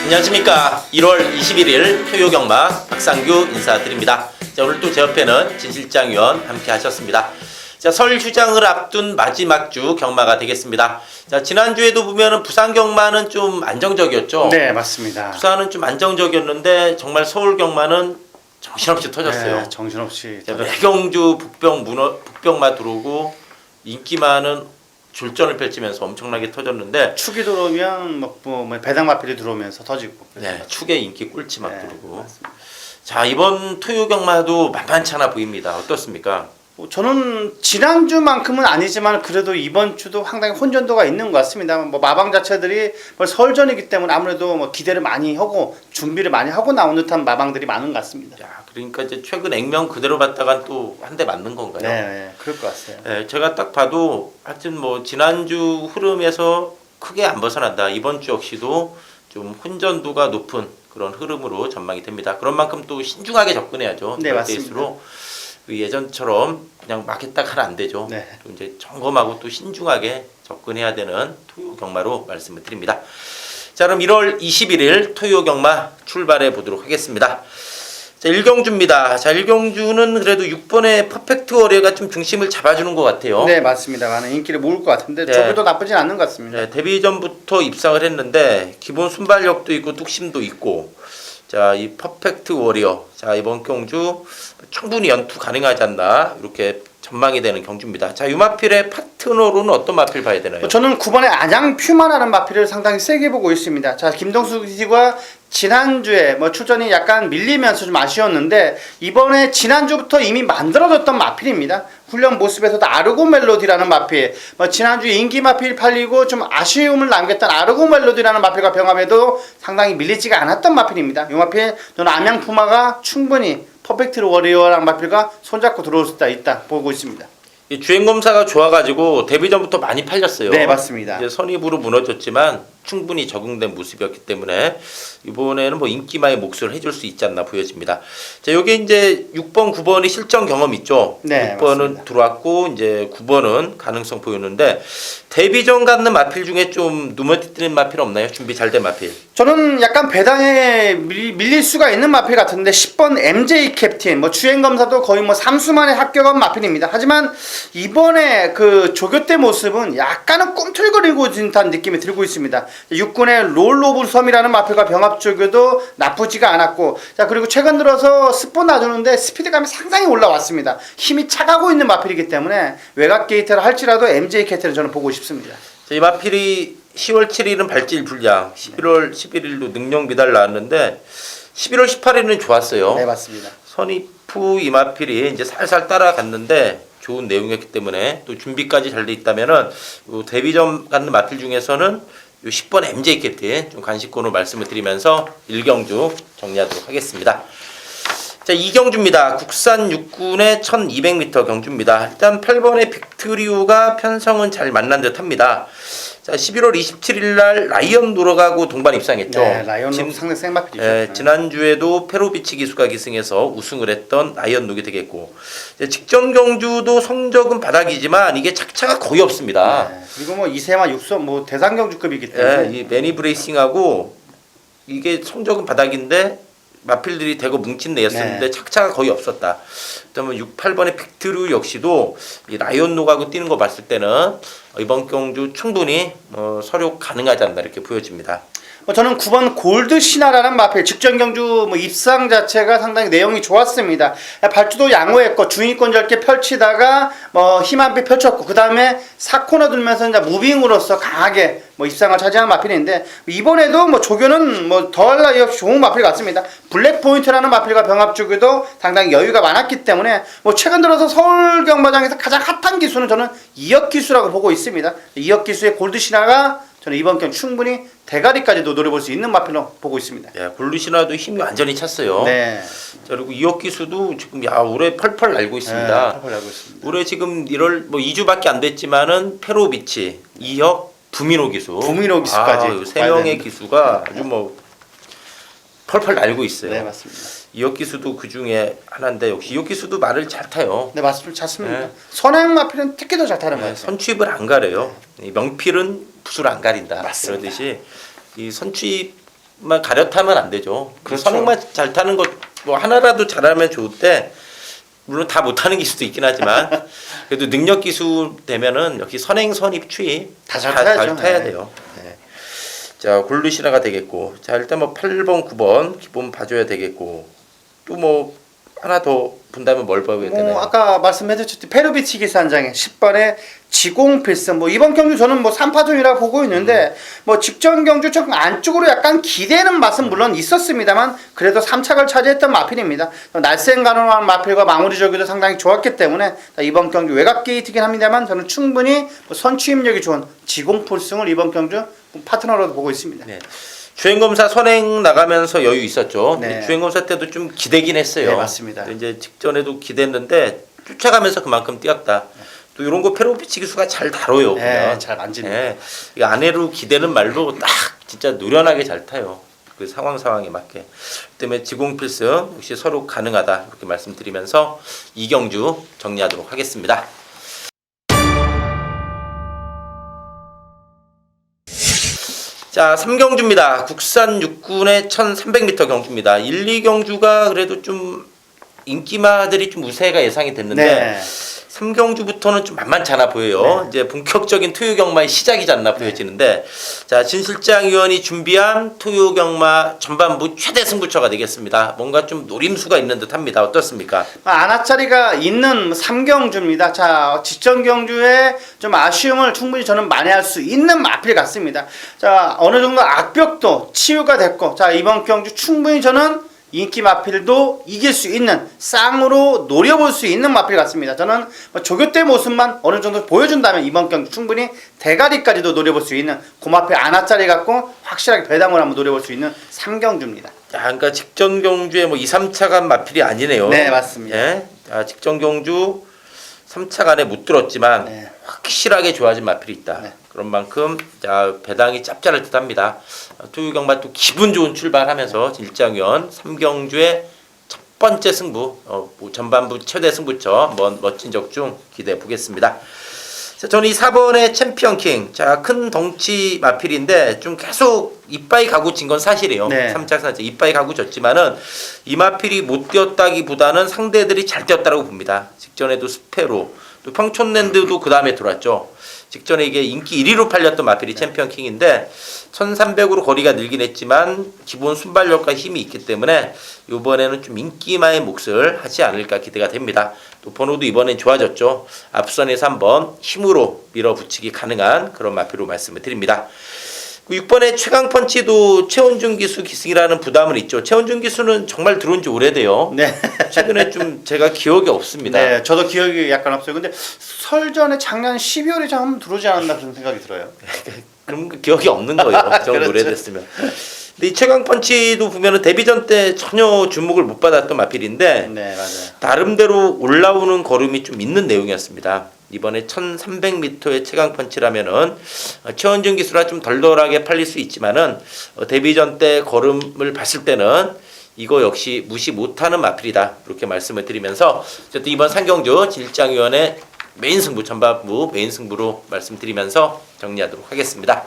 안녕하십니까. 1월 21일 토요 경마 박상규 인사드립니다. 자, 오늘 또 제 옆에는 진 실장위원 함께 하셨습니다. 자, 설 휴장을 앞둔 마지막 주 경마가 되겠습니다. 자, 지난주에도 보면은 부산 경마는 좀 안정적이었죠. 네, 맞습니다. 부산은 좀 안정적이었는데 정말 서울 경마는 정신없이 터졌어요. 네, 정신없이. 매경주 북병마 들어오고 인기 많은 줄전을 펼치면서 엄청나게 터졌는데 축이 들어오면 뭐 배당 마필이 들어오면서 터지고. 네, 축의 인기 꿀치 막 들어오고. 맞습니다. 자, 이번 토요 경마도 만만치 않아 보입니다. 어떻습니까? 저는 지난주만큼은 아니지만 그래도 이번 주도 상당히 혼전도가 있는 것 같습니다. 뭐 마방 자체들이 설전이기 때문에 아무래도 뭐 기대를 많이 하고 준비를 많이 하고 나온 듯한 마방들이 많은 것 같습니다. 야, 그러니까 이제 최근 액면 그대로 봤다간 또 한 대 맞는 건가요? 네, 그럴 것 같아요. 네, 제가 딱 봐도 하여튼 뭐 지난주 흐름에서 크게 안 벗어난다. 이번 주 역시도 좀 혼전도가 높은 그런 흐름으로 전망이 됩니다. 그런 만큼 또 신중하게 접근해야죠. 네, 맞습니다. 때일수록 예전처럼 그냥 막 했다 하면 안 되죠. 네. 또 이제 점검하고 또 신중하게 접근해야 되는 토요 경마로 말씀을 드립니다. 자, 그럼 1월 21일 토요 경마 출발해 보도록 하겠습니다. 자, 1경주입니다. 자, 1경주는 그래도 6번의 퍼펙트 워리어가 좀 중심을 잡아주는 것 같아요. 네, 맞습니다. 많은 인기를 모을 것 같은데 네. 저도 나쁘진 않은 것 같습니다. 네, 데뷔 전부터 입상을 했는데 기본 순발력도 있고 뚝심도 있고, 자, 이 퍼펙트 워리어, 자, 이번 경주 충분히 연투 가능하지 않나 이렇게 전망이 되는 경주입니다. 자, 이 마필의 파트너로는 어떤 마필 봐야 되나요? 저는 9번의 안양 퓨마라는 마필을 상당히 세게 보고 있습니다. 자, 김동수 씨가 지난주에 뭐 출전이 약간 밀리면서 좀 아쉬웠는데 이번에 지난주부터 이미 만들어졌던 마필입니다. 훈련 모습에서도 아르고 멜로디라는 마필, 뭐 지난주 인기 마필 팔리고 좀 아쉬움을 남겼던 아르고 멜로디라는 마필과 병합해도 상당히 밀리지가 않았던 마필입니다. 이 마필 저는 안양 퓨마가 충분히 퍼펙트 워리어랑 마필과 손잡고 들어올 수 있다 보고 있습니다. 이 주행 검사가 좋아가지고 데뷔 전부터 많이 팔렸어요. 네, 맞습니다. 이제 선입으로 무너졌지만 충분히 적응된 모습이었기 때문에 이번에는 뭐 인기마의 몫을 해줄 수 있지 않나 보여집니다. 자, 여기 이제 6번, 9번이 실전 경험 있죠. 네, 6번은 맞습니다. 들어왔고 이제 9번은 가능성 보였는데 데뷔전 갖는 마필 중에 좀 눈에 마필 없나요? 준비 잘 된 마필. 저는 약간 배당에 밀릴 수가 있는 마필 같은데 10번 MJ 캡틴 뭐 주행 검사도 거의 뭐 3수 만에 합격한 마필입니다. 하지만 이번에 그 조교대 모습은 약간은 꿈틀거리고 듯한 느낌이 들고 있습니다. 6군의 롤로브 섬이라는 마필과 병합 조교도 나쁘지가 않았고, 자, 그리고 최근 들어서 스폰 놔주는데 스피드감이 상당히 올라왔습니다. 힘이 차가고 있는 마필이기 때문에 외곽 게이트를 할지라도 MJ 캡틴을 저는 보고 싶습니다. 자, 이 마필이 10월 7일은 발질 불량, 11월 11일도 능력 미달 나왔는데 11월 18일은 좋았어요. 네, 맞습니다. 선이프 이 마필이 이제 살살 따라갔는데 좋은 내용이었기 때문에 또 준비까지 잘 돼 있다면은 요 데뷔전 갖는 마필 중에서는 요 10번 MJ 캡틴 좀 간식권으로 말씀을 드리면서 1경주 정리하도록 하겠습니다. 자, 2경주입니다. 국산 육군의 1200m 경주입니다. 일단 8번의 빅트리오가 편성은 잘 만난 듯 합니다. 자, 11월 27일 날 라이언 노러가고 동반 입상했죠. 네, 라이언 상당히 센 마필이죠. 지난주에도 페로비치 기수가 기승해서 우승을 했던 라이언 룩이 되겠고, 직전 경주도 성적은 바닥이지만 이게 착차가 거의 없습니다. 네, 그리고 뭐 이세마 육선 뭐 대상 경주급이기 때문에 이 매니 브레이싱하고 이게 성적은 바닥인데 마필들이 대거 뭉친 내였었는데 네. 착차가 거의 없었다. 그다음에 6, 8번의 빅트루 역시도 이 라이언 룩하고 뛰는 거 봤을 때는 이번 경주 충분히 서력 가능하지 않나 이렇게 보여집니다. 저는 9번 골드 시나라는 마필 직전 경주 뭐 입상 자체가 상당히 내용이 좋았습니다. 발주도 양호했고 중위권 절개 펼치다가 뭐 힘한피 펼쳤고 그 다음에 4코너 들면서 이제 무빙으로서 강하게 뭐 입상을 차지한 마필인데 이번에도 뭐 조교는 뭐 더할 나위 없이 좋은 마필 같습니다. 블랙 포인트라는 마필과 병합 조교도 상당히 여유가 많았기 때문에 뭐 최근 들어서 서울 경마장에서 가장 핫한 기수는 저는 이혁 기수라고 보고 있습니다. 이혁 기수의 골드 시나가 저는 이번 경기 충분히 대가리까지도 노려볼 수 있는 마필로 보고 있습니다. 예, 골루시나도 힘이 완전히 찼어요. 네. 자, 그리고 이혁 기수도 지금 올해 펄펄 날고 있습니다. 펄펄 날고 있습니다. 올해 지금 1월 뭐 2주밖에 안 됐지만은 페로비치, 이혁, 부민호 기수, 부민호 기수까지 세 명의 기수가 아주 뭐 펄펄 날고 있어요. 네, 맞습니다. 이혁 기수도 그 중에 하나인데 역시 이혁 기수도 말을 잘 타요. 네, 맞습니다. 찼습니다. 네. 선행 마필은 특히 더 잘 타는 것 같아요. 선취입을 안 가려요. 이 명필은 붓을 안 가린다. 맞습니다. 그러듯이 이 선취 선행만 가려타면 안 되죠. 그렇죠. 선행만 잘 타는 것 뭐 하나라도 잘하면 좋은데 물론 다 못하는 기수도 있긴 하지만 그래도 능력 기수 되면은 역시 선행 선입 추입 다 잘 타야죠. 타야 네. 돼요. 네. 자 골드 신화가 되겠고 자 일단 뭐 8번 9번 기본 봐줘야 되겠고 또 뭐 하나 더 본다면 뭘 봐야 되나요? 아까 말씀해주셨듯이 페루비치 기산장에 10번에 지공필승 뭐 이번 경주 저는 뭐 3파전이라고 보고 있는데 뭐 직전 경주 좀 안쪽으로 약간 기대는 맛은 물론 있었습니다만 그래도 3착을 차지했던 마필입니다. 날쌘 가능한 마필과 마무리 저기도 상당히 좋았기 때문에 이번 경주 외곽 게이트긴 합니다만 저는 충분히 선취임력이 좋은 지공필승을 이번 경주 파트너로 보고 있습니다. 네. 주행검사 선행 나가면서 여유 있었죠. 네. 근데 주행검사 때도 좀 기대긴 했어요. 네, 맞습니다. 이제 직전에도 기대했는데 쫓아가면서 그만큼 뛰었다. 또 이런 거 페로비치 기수가 잘 다뤄요. 네, 그냥. 잘 만집니다. 네. 이 아내로 기대는 말로 딱 진짜 노련하게 잘 타요. 그 상황에 맞게. 그 때문에 지공필승 역시 서로 가능하다 이렇게 말씀드리면서 이경주 정리하도록 하겠습니다. 자, 3경주입니다. 국산 육군의 1300m 경주입니다. 1, 2경주가 그래도 좀 인기마들이 좀 우세가 예상이 됐는데 네. 3경주부터는 좀 만만치 않아 보여요. 네. 이제 본격적인 토요경마의 시작이지 않나 보여지는데 자, 진 실장 위원이 준비한 토요경마 전반부 최대 승부처가 되겠습니다. 뭔가 좀 노림수가 있는 듯합니다. 어떻습니까? 안아짜리가 있는 3경주입니다. 자, 직전 경주에 좀 아쉬움을 충분히 저는 만회할 수 있는 마필 같습니다. 자, 어느 정도 악벽도 치유가 됐고, 자, 이번 경주 충분히 저는 인기 마필도 이길 수 있는 쌍으로 노려볼 수 있는 마필 같습니다. 저는 조교대 모습만 어느 정도 보여준다면 이번 경주 충분히 대가리까지도 노려볼 수 있는 고마필 안아짜리 갖고 확실하게 배당을 한번 노려볼 수 있는 3경주입니다. 자, 그러니까 직전 경주에 뭐 2, 3차 간 마필이 아니네요. 네, 맞습니다. 예? 자, 직전 경주 3차 간에 못 들었지만 네. 확실하게 좋아진 마필이 있다. 네. 그런 만큼 자, 배당이 짭짤할 듯합니다. 토요경마 또 기분 좋은 출발하면서 일장위원 3경주의 첫 번째 승부, 뭐 전반부 최대 승부처 멋진 적중 기대해 보겠습니다. 자, 저는 이 4번의 챔피언킹, 자, 큰 덩치 마필인데 좀 계속 이빠이 가구 진 건 사실이에요. 네. 3차 4차 이빠이 가구 졌지만은 이 마필이 못 뛰었다기보다는 상대들이 잘 뛰었다고 봅니다. 직전에도 스페로 또 평촌랜드도 그 다음에 들어왔죠. 직전에 이게 인기 1위로 팔렸던 마필이 챔피언킹인데 1300으로 거리가 늘긴 했지만 기본 순발력과 힘이 있기 때문에 이번에는 좀 인기마의 몫을 하지 않을까 기대가 됩니다. 또 번호도 이번엔 좋아졌죠. 앞선에서 한번 힘으로 밀어붙이기 가능한 그런 마필로 말씀을 드립니다. 6번의 최강펀치도 최원준 기수 기승이라는 부담은 있죠. 최원준 기수는 정말 들어온 지 오래돼요. 네. 최근에 좀 제가 기억이 없습니다. 네, 저도 기억이 약간 없어요. 근데 설 전에 작년 12월에 좀 들어오지 않았나 그런 생각이 들어요. 그럼 기억이 없는 거예요. 저 그렇죠. 오래됐으면. 근데 이 최강펀치도 보면은 데뷔전 때 전혀 주목을 못 받았던 마필인데 네, 맞아요. 나름대로 올라오는 걸음이 좀 있는 내용이었습니다. 이번에 1300m의 최강펀치라면은 최원준 기수라 좀 덜덜하게 팔릴 수 있지만은 데뷔전 때 걸음을 봤을 때는 이거 역시 무시 못하는 마필이다 이렇게 말씀을 드리면서 어쨌든 이번 상경주 진일장위원회 메인 승부 전반부 메인 승부로 말씀드리면서 정리하도록 하겠습니다.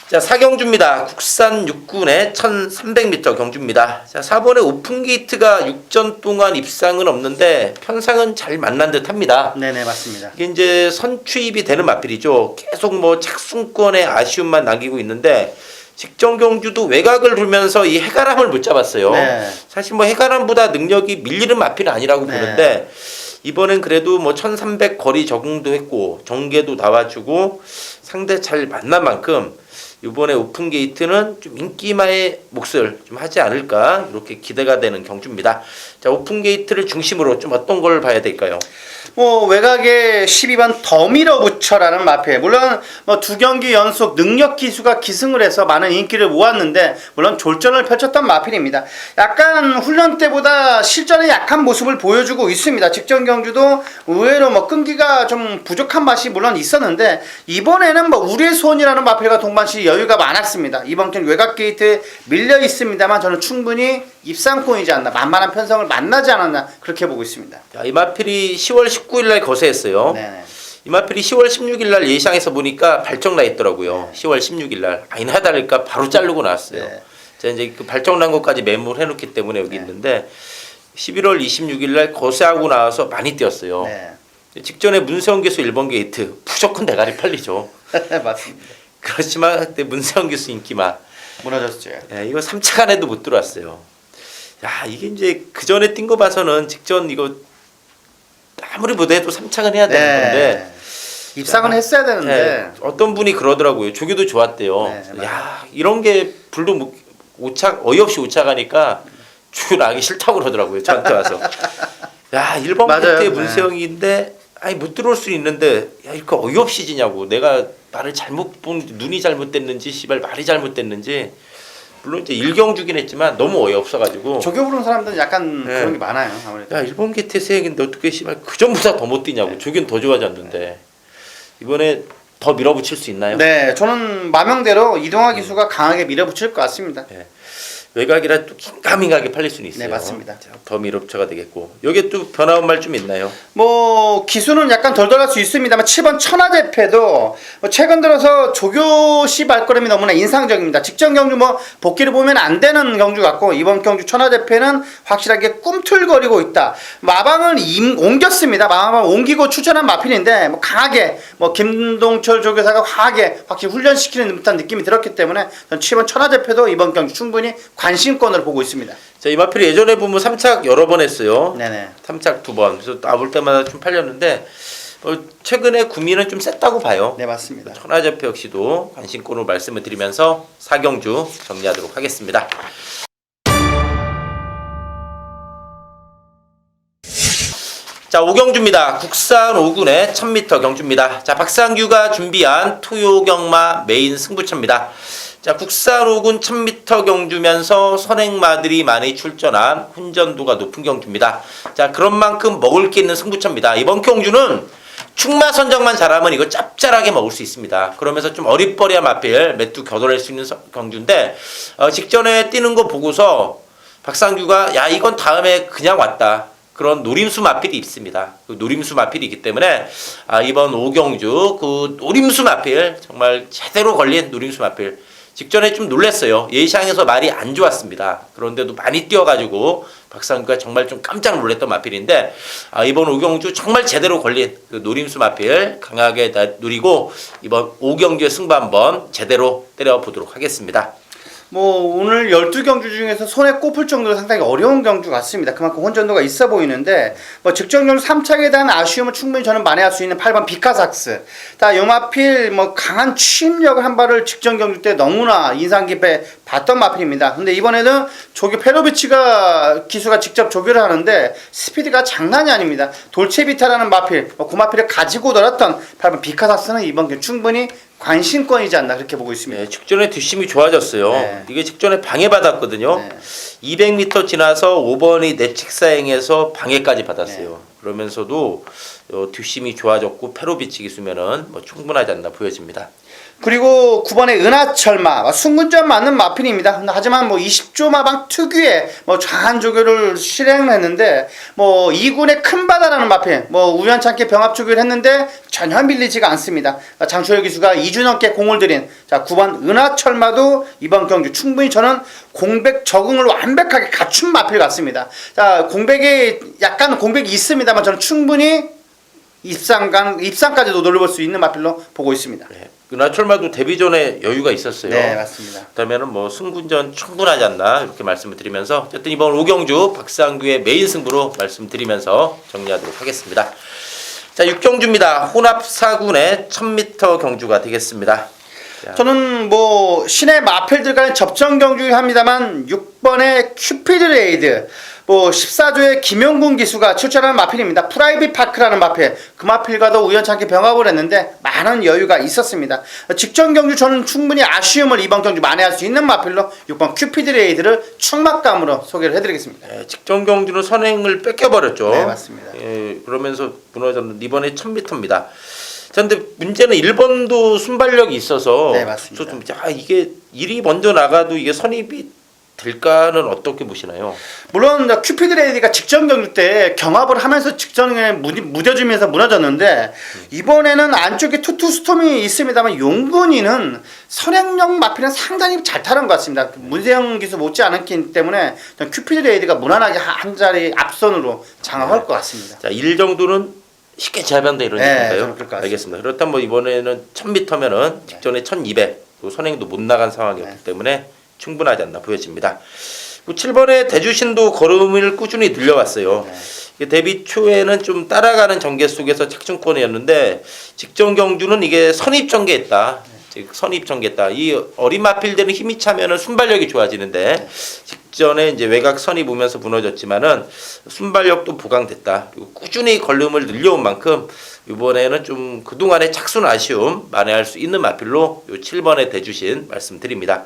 자, 4경주입니다. 국산 육군의 1300m 경주입니다. 자, 4번의 오픈게이트가 6전 동안 입상은 없는데 편상은 잘 만난 듯 합니다. 네네, 맞습니다. 이게 이제 선취입이 되는 마필이죠. 계속 뭐 착순권의 아쉬움만 남기고 있는데 직전 경주도 외곽을 돌면서 이 해가람을 못 잡았어요. 네. 사실 뭐 해가람보다 능력이 밀리는 마필은 아니라고 네. 보는데 이번엔 그래도 뭐 1300 거리 적응도 했고 정계도 나와주고 상대 잘 만난 만큼 이번에 오픈게이트는 좀 인기마의 몫을 좀 하지 않을까 이렇게 기대가 되는 경주입니다. 자, 오픈게이트를 중심으로 좀 어떤 걸 봐야 될까요? 뭐 외곽에 12번 더 밀어붙여라는 마필, 물론 뭐 2경기 연속 능력 기수가 기승을 해서 많은 인기를 모았는데 물론 졸전을 펼쳤던 마필입니다. 약간 훈련 때보다 실전에 약한 모습을 보여주고 있습니다. 직전 경주도 의외로 뭐 끈기가 좀 부족한 맛이 물론 있었는데 이번에는 뭐 우리의 손이라는 마필과 동반시 여유가 많았습니다. 이번 경기 외곽 게이트에 밀려 있습니다만 저는 충분히 입상권이지 않나, 만만한 편성을 만나지 않았나 그렇게 보고 있습니다. 자, 이 마필이 10월 19일 날 거세했어요. 네네. 이 마필이 10월 16일 날 예상에서 보니까 발정 나 있더라고요. 10월 16일 날. 아니나 다를까 바로 자르고 나왔어요. 네. 제가 이제 그 발정난 것까지 메모를 해놓기 때문에 여기 네. 있는데 11월 26일 날 거세하고 나와서 많이 뛰었어요. 네. 직전에 문세영 기수 1번 게이트 무조건 대가리 팔리죠. 맞습니다. 그렇지만 그때 문세영 기수 인기만 무너졌죠. 이거 3차 간에도 못 들어왔어요. 야 이게 이제 그 전에 뛴 거 봐서는 직전 이거 아무리 못해도 3차간 해야 되는 건데 입상은 했어야 되는데 네, 어떤 분이 그러더라고요. 조교도 좋았대요. 네, 야 이런 게 불도 오차 어이없이 오차 가니까 조교 나기 싫다고 그러더라고요. 저한테 와서 야 1번 맞아요. 끝에 네. 문세영인데 아니 못 들어올 수 있는데 야 이렇게 어이없이 지냐고 내가 말을 잘못 본 눈이 잘못됐는지 씨발 말이 잘못됐는지 물론 이제 일경주긴 했지만 너무 어이없어가지고 조교 부르는 사람들은 약간 네. 그런 게 많아요. 아무래도. 야 일본 게이트에서 얘기인데 어떻게 씨발 그 전보다 더 못 뛰냐고 조교는 더 좋아졌는데 이번에 더 밀어붙일 수 있나요? 네, 저는 마명대로 이동화 기수가 강하게 밀어붙일 것 같습니다. 네. 외곽이라 또 긴가민가하게 팔릴 수는 있어요. 네, 맞습니다. 자, 더 밀어붙여가 되겠고 여기에 또 변화한 말 좀 있나요? 뭐 기수는 약간 덜덜할 수 있습니다만 7번 천하제패도 뭐 최근 들어서 조교 씨 발걸음이 너무나 인상적입니다. 직전 경주 뭐 복귀를 보면 안 되는 경주 같고 이번 경주 천하제패는 확실하게 꿈틀거리고 있다. 마방을 옮겼습니다. 마방을 옮기고 출전한 마필인데 뭐 강하게 뭐 김동철 조교사가 확실히 훈련시키는 듯한 느낌이 들었기 때문에 전 7번 천하제패도 이번 경주 충분히 관심권으로 보고 있습니다. 자, 이 마필이 예전에 보면 3착 여러 번 했어요. 네네. 3착 2번. 그래서 나볼 때마다 좀 팔렸는데 최근에 구미는 좀 셌다고 봐요. 네, 맞습니다. 천하제패 역시도 관심권으로 말씀을 드리면서 4경주 정리하도록 하겠습니다. 자, 5경주입니다. 국산 5군의 1000m 경주입니다. 자, 박상규가 준비한 토요경마 메인 승부처입니다. 자, 국산 5군 1000m 경주면서 선행마들이 많이 출전한 훈전도가 높은 경주입니다. 자, 그런 만큼 먹을 게 있는 승부처입니다. 이번 경주는 충마 선정만 잘하면 이거 짭짤하게 먹을 수 있습니다. 그러면서 좀 어리버리한 마필 메뚜 겨돌릴 수 있는 경주인데 직전에 뛰는 거 보고서 박상규가 야 이건 다음에 그냥 왔다. 그런 노림수 마필이 있습니다. 그 노림수 마필이 있기 때문에 이번 5경주 그 노림수 마필 정말 제대로 걸린 노림수 마필 직전에 좀 놀랐어요. 예시장에서 말이 안 좋았습니다. 그런데도 많이 뛰어가지고 박상규가 정말 좀 깜짝 놀랐던 마필인데 이번 5경주 정말 제대로 걸린 그 노림수 마필 강하게 누리고 이번 5경주의 승부 한번 제대로 때려보도록 하겠습니다. 뭐 오늘 12경주 중에서 손에 꼽을 정도로 상당히 어려운 경주 같습니다. 그만큼 혼전도가 있어 보이는데 뭐 직전 경주 3착에 대한 아쉬움을 충분히 저는 만회할 수 있는 8번 비카삭스. 다 요마필 뭐 강한 추임력을 한 발을 직전 경주 때 너무나 인상 깊게 봤던 마필입니다. 근데 이번에는 조교 페로비치가 기수가 직접 조교를 하는데 스피드가 장난이 아닙니다. 돌체비타라는 마필, 그 마필을 가지고 놀았던 8번 비카삭스는 이번 경주 충분히 관심권이지 않나 그렇게 보고 있습니다. 네, 직전에 뒷심이 좋아졌어요. 네. 이게 직전에 방해받았거든요. 네. 200m 지나서 5번이 내칙사행에서 방해까지 받았어요. 네. 그러면서도 뒷심이 좋아졌고 페로비치 기수면은 뭐 충분하지 않나 보여집니다. 그리고 9번의 은하철마 순군전 맞는 마필입니다. 하지만 뭐 20조 마방 특유의 뭐 좌한 조교를 실행했는데 뭐 2군의 큰 바다라는 마필 뭐 우연찮게 병합 조교를 했는데 전혀 밀리지가 않습니다. 장초열 기수가 2주 넘게 공을 들인 9번 은하철마도 이번 경주 충분히 저는 공백 적응을 완벽하게 갖춘 마필 같습니다. 자, 약간 공백이 있습니다만 저는 충분히 입상까지도 노려볼 수 있는 마필로 보고 있습니다. 네. 은하철마도 데뷔 전에 여유가 있었어요. 네, 맞습니다. 그렇다면은 뭐 승군전 충분하지 않나 이렇게 말씀을 드리면서 어쨌든 이번 5경주 박상규의 메인 승부로 말씀드리면서 정리하도록 하겠습니다. 자, 6경주입니다. 혼합 4군의 1000m 경주가 되겠습니다. 자. 저는 뭐 신의 마필들 간의 접전 경주이긴 합니다만 6번의 큐피드 레이드 뭐 14조의 김용군 기수가 출전하는 마필입니다. 프라이빗 파크라는 마필 그 마필과도 우연찮게 병합을 했는데 많은 여유가 있었습니다. 직전 경주 저는 충분히 아쉬움을 이번 경주 만회할 수 있는 마필로 6번 큐피드 레이드를 충막감으로 소개를 해드리겠습니다. 네, 직전 경주는 선행을 뺏겨버렸죠. 네, 맞습니다. 예, 그러면서 무너졌는데 이번에 1000m입니다. 자, 근데 문제는 1번도 순발력이 있어서 네, 맞습니다. 이게 일이 먼저 나가도 이게 선입이 될까는 어떻게 보시나요? 물론 큐피드 레이디가 직전 경기 때 경합을 하면서 직전에 무뎌지면서 무너졌는데 이번에는 안쪽에 투투 스톰이 있습니다만 용근이는 선행력 마필은 상당히 잘 타는 것 같습니다. 문세영 기수 못지 않았기 때문에 큐피드 레이디가 무난하게 한 자리 앞선으로 장악할 것 같습니다. 자, 1 정도는 쉽게 제압한다 이런 네, 저는 얘기인가요? 그럴 것 같습니다. 알겠습니다. 그렇다면 뭐 이번에는 1000m면은 직전에 1200 선행도 못 나간 상황이었기 때문에 충분하지 않나 보여집니다. 7번에 대주신도 걸음을 꾸준히 늘려왔어요. 이게 데뷔 초에는 좀 따라가는 전개 속에서 착중권이었는데 직전 경주는 이게 선입 전개했다. 즉 선입 전개했다. 이 어린 마필들은 힘이 차면은 순발력이 좋아지는데 직전에 이제 외곽 선입 오면서 무너졌지만은 순발력도 보강됐다. 그리고 꾸준히 걸음을 늘려온 만큼 이번에는 좀 그동안의 착순 아쉬움 만회할 수 있는 마필로 요 7번에 대주신 말씀드립니다.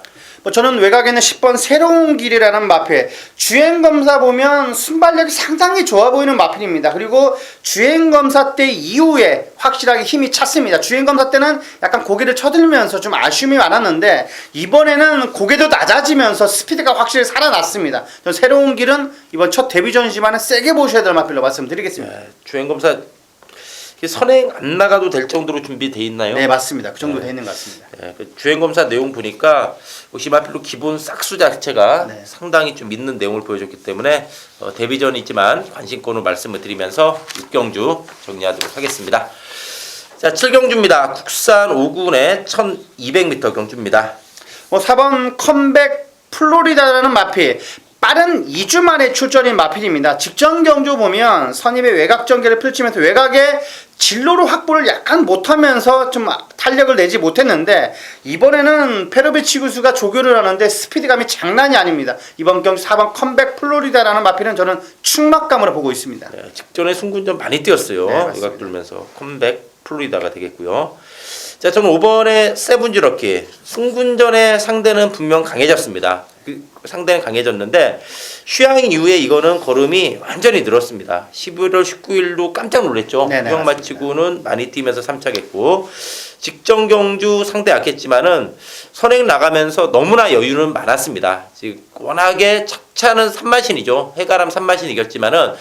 저는 외곽에는 10번 새로운 길이라는 마필 주행검사 보면 순발력이 상당히 좋아 보이는 마필입니다. 그리고 주행검사 때 이후에 확실하게 힘이 찼습니다. 주행검사 때는 약간 고개를 쳐들면서 좀 아쉬움이 많았는데 이번에는 고개도 낮아지면서 스피드가 확실히 살아났습니다. 새로운 길은 이번 첫 데뷔전이지만 세게 보셔야 될 마필로 말씀드리겠습니다. 주행검사 선행 안 나가도 될 정도로 준비돼 있나요? 네, 맞습니다. 그 정도 돼 있는 것 같습니다. 그 주행검사 내용 보니까 시마필로 기본 싹수 자체가 상당히 좀 있는 내용을 보여줬기 때문에 데뷔전이지만 관심권으로 말씀을 드리면서 6경주 정리하도록 하겠습니다. 자, 7경주입니다. 국산 5군의 1200m 경주입니다. 4번 컴백 플로리다라는 마필 빠른 2주 만에 출전인 마필입니다. 직전 경주 보면 선임의 외곽 전개를 펼치면서 외곽에 진로로 확보를 약간 못하면서 좀 탄력을 내지 못했는데 이번에는 페로비치 구수가 조교를 하는데 스피드감이 장난이 아닙니다. 이번 경주 4번 컴백 플로리다라는 마필은 저는 충막감으로 보고 있습니다. 네, 직전에 승군전 많이 뛰었어요. 네, 외곽 돌면서 컴백 플로리다가 되겠고요. 자, 저는 5번의 세븐즈럭키 승군전의 상대는 분명 강해졌습니다. 상대는 강해졌는데 휴양 이후에 이거는 걸음이 완전히 늘었습니다. 11월 19일도 깜짝 놀랐죠. 휴양 마치고는 많이 뛰면서 3차겠고 직전 경주 상대 약했지만은 선행 나가면서 너무나 여유는 많았습니다. 즉 워낙에 착차는 3마신이죠. 해가람 3마신 이겼지만은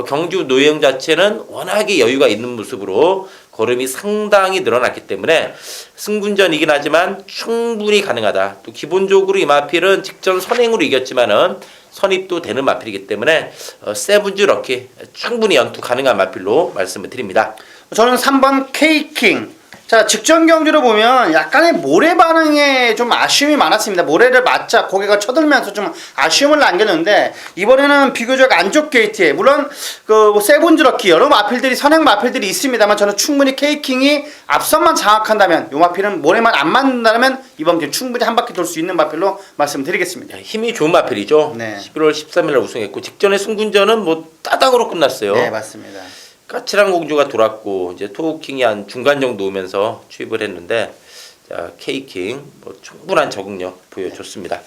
경주 노형 자체는 워낙에 여유가 있는 모습으로 걸음이 상당히 늘어났기 때문에 승군전이긴 하지만 충분히 가능하다. 또 기본적으로 이 마필은 직전 선행으로 이겼지만은 선입도 되는 마필이기 때문에 세븐즈 럭키 충분히 연투 가능한 마필로 말씀을 드립니다. 저는 3번 K킹. 자, 직전 경주를 보면 약간의 모래 반응에 좀 아쉬움이 많았습니다. 모래를 맞자 고개가 쳐들면서 좀 아쉬움을 남겼는데 이번에는 비교적 안쪽 게이트에 물론 그 세븐즈 럭키 여러 마필들이 선행 마필들이 있습니다만 저는 충분히 K킹이 앞선만 장악한다면 이 마필은 모래만 안 맞는다면 이번 경주 충분히 한 바퀴 돌 수 있는 마필로 말씀드리겠습니다. 힘이 좋은 마필이죠. 네. 11월 13일 날 우승했고 직전에 승군전은 뭐 따당으로 끝났어요. 네, 맞습니다. 까칠한 공주가 돌았고 이제 토우킹이 한 중간 정도 오면서 취입을 했는데 자, K킹 뭐 충분한 적응력 보여줬습니다.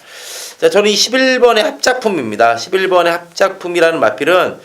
자, 저는 이 11번의 합작품입니다. 11번의 합작품이라는 마필은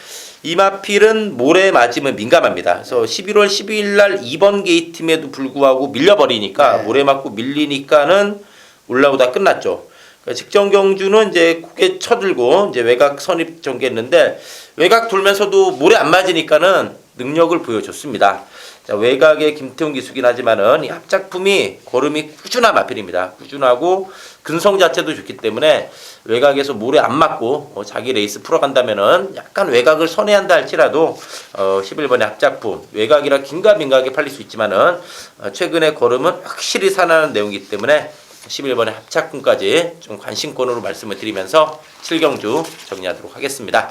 이 마필은 모래 맞으면 민감합니다. 그래서 11월 12일 날 2번 게이트임에도 불구하고 밀려버리니까 모래 맞고 밀리니까는 올라오다 끝났죠. 그러니까 직전 경주는 이제 고개 쳐들고 이제 외곽 선입 전개했는데 외곽 돌면서도 모래 안 맞으니까는 능력을 보여줬습니다. 자, 외곽의 김태훈 기수긴 하지만은 이 합작품이 걸음이 꾸준한 마필입니다. 꾸준하고 근성 자체도 좋기 때문에 외곽에서 모래 안 맞고 자기 레이스 풀어간다면은 약간 외곽을 선회한다 할지라도 11번의 합작품 외곽이라 긴가민가하게 팔릴 수 있지만은 최근에 걸음은 확실히 살아나는 내용이기 때문에 11번의 합작품까지 좀 관심권으로 말씀을 드리면서 7경주 정리하도록 하겠습니다.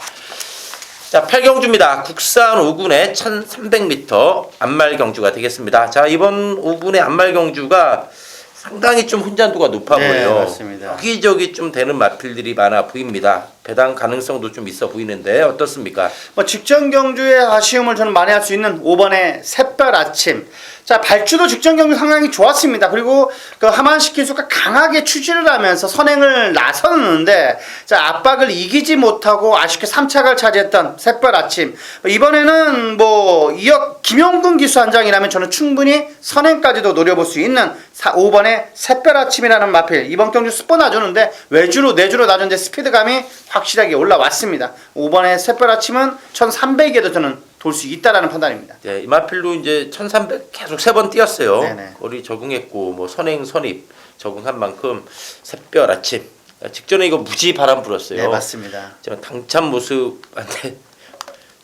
자, 8경주입니다. 국산 5군의 1300m 안말 경주가 되겠습니다. 자, 이번 5군의 안말 경주가 상당히 좀 혼잔도가 높아 보여요. 맞습니다. 여기저기 좀 되는 마필들이 많아 보입니다. 배당 가능성도 좀 있어 보이는데 어떻습니까? 뭐 직전 경주의 아쉬움을 저는 만회할 수 있는 5번의 샛별 아침. 자, 발주도 직전 경주 상당히 좋았습니다. 그리고 그 하만식 기수가 강하게 추진을 하면서 선행을 나섰는데 자, 압박을 이기지 못하고 아쉽게 3착을 차지했던 샛별 아침. 이번에는 뭐 김용근 기수 한 장이라면 저는 충분히 선행까지도 노려볼 수 있는 5번의 샛별 아침이라는 마필. 이번 경주 스포 놔주는데 외주로 내주로 놔주는데 스피드감이 확실하게 올라왔습니다. 5번의 샛별 아침은 1300에도 저는 돌 수 있다라는 판단입니다. 네, 이마필도 이제 1300 계속 3번 뛰었어요. 네네. 거리 적응했고 뭐 선행 선입 적응한 만큼 샛별 아침. 직전에 이거 무지 바람 불었어요. 네, 맞습니다. 저 당찬 모습한테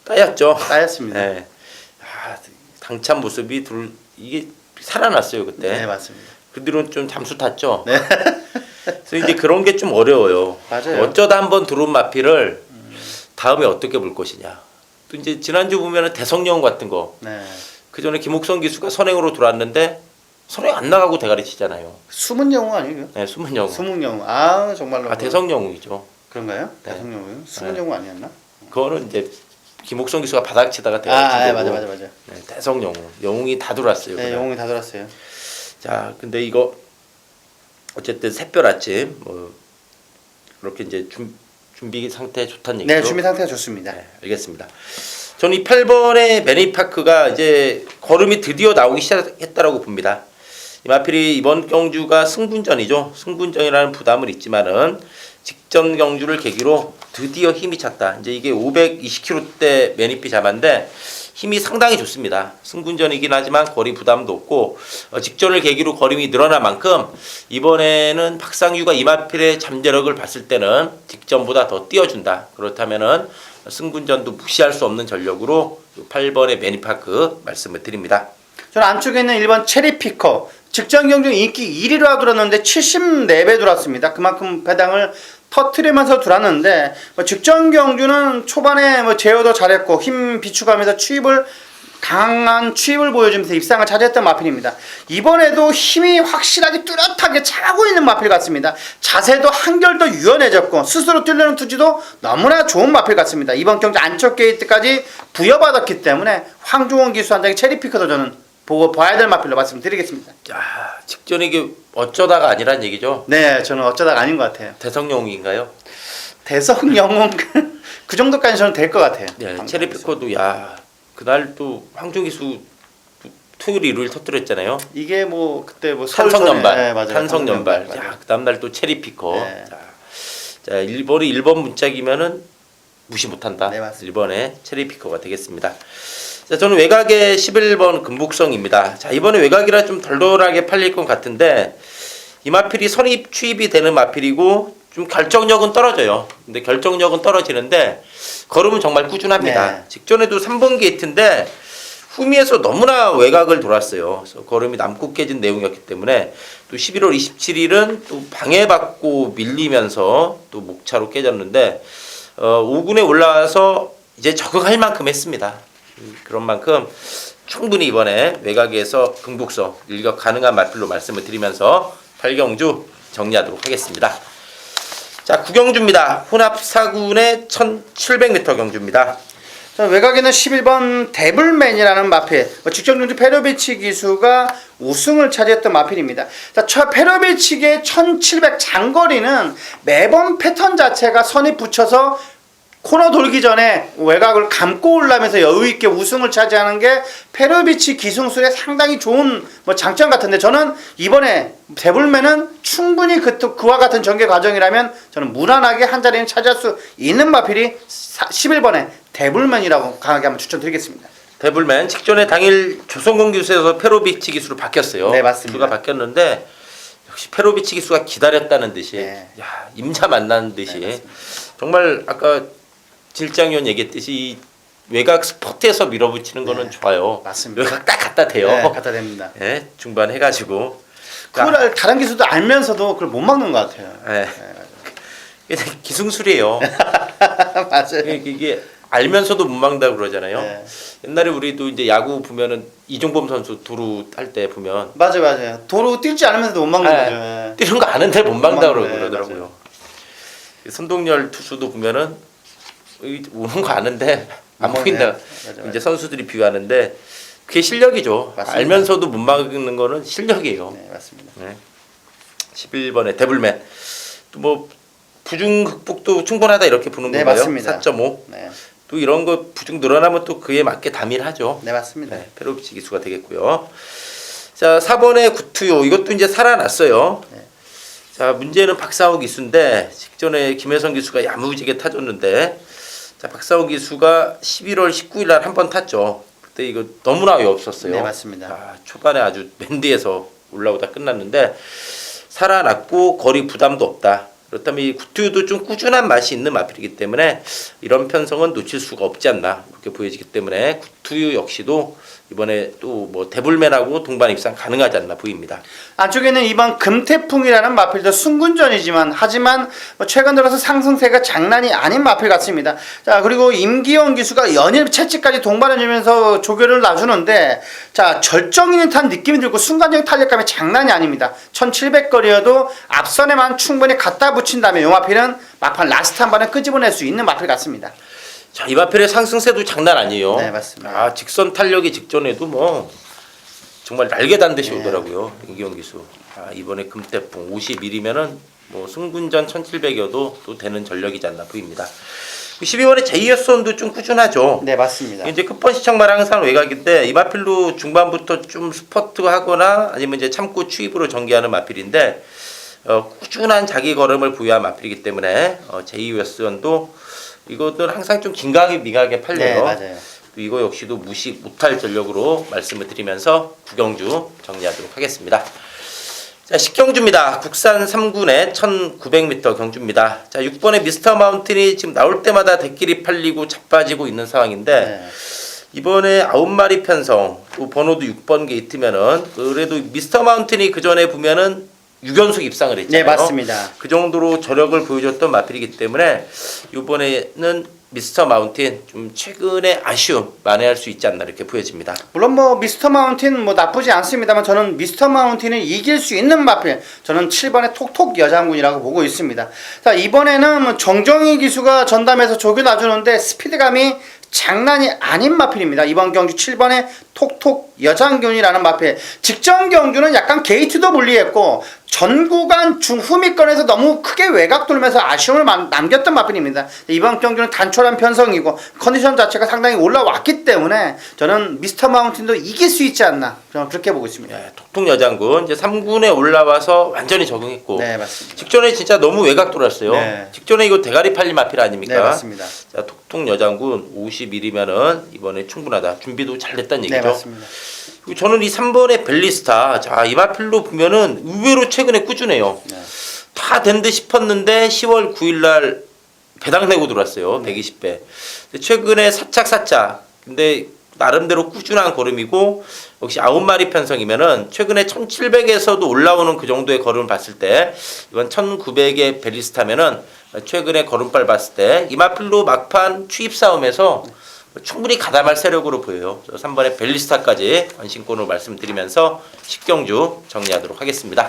따였죠. 따였습니다. 네. 아, 당찬 모습이 이게 살아났어요 그때. 네, 맞습니다. 그 뒤로는 좀 잠수 탔죠. 네. 그래서 이제 그런 게 좀 어려워요. 맞아요. 어쩌다 한번 들어온 마필을 다음에 어떻게 볼 것이냐. 또 이제 지난주 보면은 대성령 같은 거. 네. 그 전에 김옥성 기수가 선행으로 들어왔는데 선행 안 나가고 대가리 치잖아요. 숨은 영웅 아니에요? 네, 숨은 영웅. 숨은 영웅. 아, 정말로. 아 대성 영웅이죠. 그런가요? 네. 대성 영웅. 숨은 네. 영웅 아니었나? 그거는 이제 김옥성 기수가 바닥 치다가 대가리 친 아, 네, 거고. 맞아. 네, 대성 영웅. 영웅이 다 들어왔어요. 네, 그날. 영웅이 다 돌았어요. 자, 근데 이거 어쨌든 샛별 아침 뭐 그렇게 이제 준비 상태 좋다는 얘기죠. 네, 준비 상태가 좋습니다. 네, 알겠습니다. 저는 이 8번의 매니파크가 이제 걸음이 드디어 나오기 시작했다라고 봅니다. 이 마필이 이번 경주가 승분전이죠. 승분전이라는 부담은 있지만은 직전 경주를 계기로 드디어 힘이 찼다. 이제 이게 520kg대 매니피 자마인데 힘이 상당히 좋습니다. 승분전이긴 하지만 거리 부담도 없고 직전을 계기로 걸음이 늘어난 만큼 이번에는 박상규가 이마필의 잠재력을 봤을 때는 직전보다 더 띄워준다. 그렇다면은 승분전도 무시할 수 없는 전력으로 8번의 매니파크 말씀을 드립니다. 저는 안쪽에 있는 1번 체리피커. 직전 경주 인기 1위로 들었는데 74배 들어왔습니다. 그만큼 배당을 터트리면서 들어왔는데 뭐 직전 경주는 초반에 뭐 제어도 잘했고 힘 비축하면서 강한 추입을 보여주면서 입상을 차지했던 마필입니다. 이번에도 힘이 확실하게 뚜렷하게 차고 있는 마필 같습니다. 자세도 한결 더 유연해졌고 스스로 뛰려는 투지도 너무나 좋은 마필 같습니다. 이번 경주 안쪽 게이트까지 부여받았기 때문에 황종원 기수 한 장의 체리피커도 저는 보고 봐야 될 마필로 말씀드리겠습니다. 자, 직전에 이게 어쩌다가 아니란 얘기죠. 네, 저는 어쩌다가 아닌 것 같아요. 대성영웅인가요? 대성 영웅 그 정도까지 저는 될 것 같아요. 네, 체리피커도 야 그날 또 황종기수 토요일 일요일 터뜨렸잖아요. 이게 뭐 그때 뭐 탄성연발, 네, 맞아요. 탄성연발. 맞아요. 야, 그 다음 날 또 체리피커. 네. 자, 1번이 1번 문짝이면은 무시 못한다. 네, 맞습니다. 1번에 체리피커가 되겠습니다. 자, 저는 외곽의 11번 금북성입니다. 자, 이번에 외곽이라 좀 덜덜하게 팔릴 것 같은데 이 마필이 선입 추입이 되는 마필이고 좀 결정력은 떨어져요. 근데 결정력은 떨어지는데 걸음은 정말 꾸준합니다. 네. 직전에도 3번 게이트인데 후미에서 너무나 외곽을 돌았어요. 그래서 걸음이 남고 깨진 내용이었기 때문에 또 11월 27일은 또 방해받고 밀리면서 또 목차로 깨졌는데 5군에 올라와서 이제 적응할 만큼 했습니다. 그런 만큼 충분히 이번에 외곽에서 금북성 일격 가능한 마필로 말씀을 드리면서 8경주 정리하도록 하겠습니다. 자, 9경주입니다. 혼합 4군의 1700m 경주입니다. 자, 외곽에는 11번 데블맨이라는 마필. 직전 경주 페로비치 기수가 우승을 차지했던 마필입니다. 자, 페로비치의 1700 장거리는 매번 패턴 자체가 선입 붙여서 코너 돌기 전에 외곽을 감고 올라면서 여유있게 우승을 차지하는 게 페로비치 기승술의 상당히 좋은 뭐 장점 같은데 저는 이번에 데블맨은 충분히 그와 같은 전개 과정이라면 저는 무난하게 한 자리는 차지할 수 있는 마필이 11번에 데블맨이라고 강하게 한번 추천드리겠습니다. 데블맨 직전에 당일 조선공 기수에서 페로비치 기수로 바뀌었어요. 네, 맞습니다. 기수가 바뀌었는데 역시 페로비치 기수가 기다렸다는 듯이 네. 야, 임자 만나는 듯이 네, 정말 아까 질장위원 얘기했듯이 이 외곽 스포트에서 밀어붙이는 거는 네, 좋아요. 맞습니다. 외곽 딱 갖다 대요. 네, 갖다 댑니다. 네, 중반 해가지고 그걸 다른 기수도 알면서도 그걸 못 막는 것 같아요. 네. 이게 기승술이에요. 맞아요. 이게 알면서도 못 막는다고 그러잖아요. 네. 옛날에 우리도 이제 야구 보면은 이종범 선수 도루 할 때 보면 맞아요. 도로 뛸 줄 알면서도 못 막는 네. 거죠. 예. 뛰는 거 아는데 못 막는다고 네, 그러더라고요. 선동열 투수도 보면은 오는 거 아는데 안 네. 보인다. 맞아. 이제 선수들이 비유하는데 그게 실력이죠. 맞습니다. 알면서도 못 막는 거는 실력이에요. 네, 맞습니다. 네. 11번에 데블맨. 또 뭐 부중 극복도 충분하다 이렇게 보는 네, 건가요? 맞습니다. 4.5. 네, 또 이런 거 부중 늘어나면 또 그에 맞게 담일하죠. 네 맞습니다. 네, 페로비치 기수가 되겠고요. 자, 4번에 구투요. 이것도 이제 살아났어요. 네. 자, 문제는 박상호 기수인데 직전에 김혜성 기수가 야무지게 타줬는데 자, 박상호 기수가 11월 19일 날 한 번 탔죠. 그때 이거 너무나 어이없었어요. 네, 맞습니다. 아, 초반에 아주 맨 뒤에서 올라오다 끝났는데 살아났고 거리 부담도 없다. 그렇다면 이 구투유도 좀 꾸준한 맛이 있는 마필이기 때문에 이런 편성은 놓칠 수가 없지 않나 이렇게 보여지기 때문에 구투유 역시도 이번에 또 뭐 데블맨하고 동반 입상 가능하지 않나 보입니다. 안쪽에는 이번 금태풍이라는 마필도 승군전이지만 하지만 뭐 최근 들어서 상승세가 장난이 아닌 마필 같습니다. 자, 그리고 임기영 기수가 연일 채찍까지 동반해주면서 조교를 놔주는데 자, 절정인이 탄 느낌이 들고 순간적인 탄력감이 장난이 아닙니다. 1700거리여도 앞선에만 충분히 갖다 붙인다면 이 마필은 막판 라스트 한 번에 끄집어낼 수 있는 마필 같습니다. 자, 이 마필의 상승세도 장난 아니에요. 네, 맞습니다. 아, 직선 탄력이 직전에도 뭐 정말 날개 단 듯이 네. 오더라고요. 임기영 기수. 아, 이번에 금태풍 51이면은 뭐 승군전 1700여도 또 되는 전력이지 않나 보입니다. 12번에 제이어선도 좀 꾸준하죠. 네, 맞습니다. 이제 끝번 시청만 항상 외곽인데 이 마필로 중반부터 좀 스퍼트하거나 아니면 이제 참고 추입으로 전개하는 마필인데 꾸준한 자기 걸음을 부여한 마필이기 때문에 제이어선도 이것은 항상 좀 긴가하게 미가하게 팔려요. 네, 맞아요. 또 이거 역시도 무시 못할 전력으로 말씀을 드리면서 구경주 정리하도록 하겠습니다. 자, 식경주입니다. 국산 3군의 1900m 경주입니다. 자, 6번의 미스터 마운틴이 지금 나올 때마다 대끼리 팔리고 자빠지고 있는 상황인데 네. 이번에 9마리 편성 또 번호도 6번 게이트면은 그래도 미스터 마운틴이 그 전에 보면은 6연속 입상을 했잖아요. 네, 맞습니다. 그 정도로 저력을 보여줬던 마필이기 때문에 이번에는 미스터 마운틴 좀 최근에 아쉬움 만회할 수 있지 않나 이렇게 보여집니다. 물론 뭐 미스터 마운틴 뭐 나쁘지 않습니다만 저는 미스터 마운틴을 이길 수 있는 마필 저는 7번의 톡톡 여장군이라고 보고 있습니다. 자, 이번에는 뭐 정정희 기수가 전담해서 조교 놔주는데 스피드감이 장난이 아닌 마필입니다. 이번 경주 7번의 톡톡 여장균이라는 마필. 직전 경주는 약간 게이트도 불리했고 전 구간 중후미권에서 너무 크게 외곽 돌면서 아쉬움을 남겼던 마필입니다. 이번 경주는 단촐한 편성이고 컨디션 자체가 상당히 올라왔기 때문에 저는 미스터 마운틴도 이길 수 있지 않나 저는 그렇게 보고 있습니다. 네, 톡톡 여장군 이제 3군에 올라와서 완전히 적응했고 네, 맞습니다. 직전에 진짜 너무 외곽 돌았어요. 네. 직전에 이거 대가리 팔리 마필 아닙니까? 네, 맞습니다. 자, 톡톡 여장군 51이면은 이번에 충분하다. 준비도 잘 됐다는 얘기죠. 네, 맞습니다. 그리고 저는 이 3번의 벨리스타, 자, 이 마필로 보면은 의외로 최근에 꾸준해요. 네. 다 된 듯 싶었는데 10월 9일 날 배당 내고 들어왔어요. 120배. 최근에 사착. 근데 나름대로 꾸준한 걸음이고 역시 9마리 편성이면은 최근에 1700에서도 올라오는 그 정도의 걸음을 봤을 때 이번 1900의 벨리스타면은 최근에 걸음발 봤을 때 이 마필로 막판 추입 싸움에서 충분히 가담할 세력으로 보여요. 3번의 벨리스타까지 관심권으로 말씀드리면서 식경주 정리하도록 하겠습니다.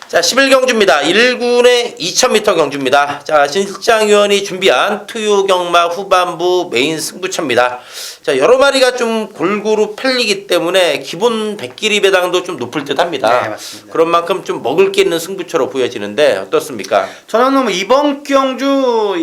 자, 11경주입니다. 1군의 2000m 경주입니다. 자, 신실장위원이 준비한 투유경마 후반부 메인 승부처입니다. 자, 여러 마리가 좀 골고루 팔리기 때문에 기본 백길이 배당도 좀 높을 듯 합니다. 네, 맞습니다. 그런 만큼 좀 먹을 게 있는 승부처로 보여지는데 어떻습니까? 저는 뭐 이번 경주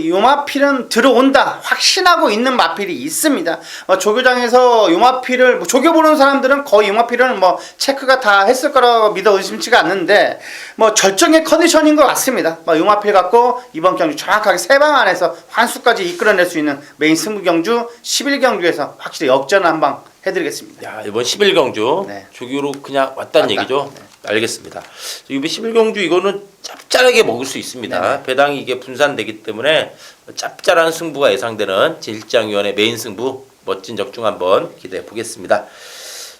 요 마필은 들어온다 확신하고 있는 마필이 있습니다. 조교장에서 요 마필을 조교 보는 사람들은 거의 요 마필은 뭐 체크가 다 했을 거라고 믿어 의심치가 않는데 뭐 절정의 컨디션인 것 같습니다. 요 마필 갖고 이번 경주 정확하게 세 방 안에서 환수까지 이끌어낼 수 있는 메인 승부 경주 11경주에서 확실히 역전 한방 해드리겠습니다. 야, 이번 11경주 네. 조교로 그냥 왔다는 얘기죠? 네. 알겠습니다. 이번 11경주 이거는 짭짤하게 먹을 수 있습니다. 네. 배당이 이게 분산되기 때문에 짭짤한 승부가 예상되는 제1장위원회 메인 승부 멋진 적중 한번 기대해 보겠습니다.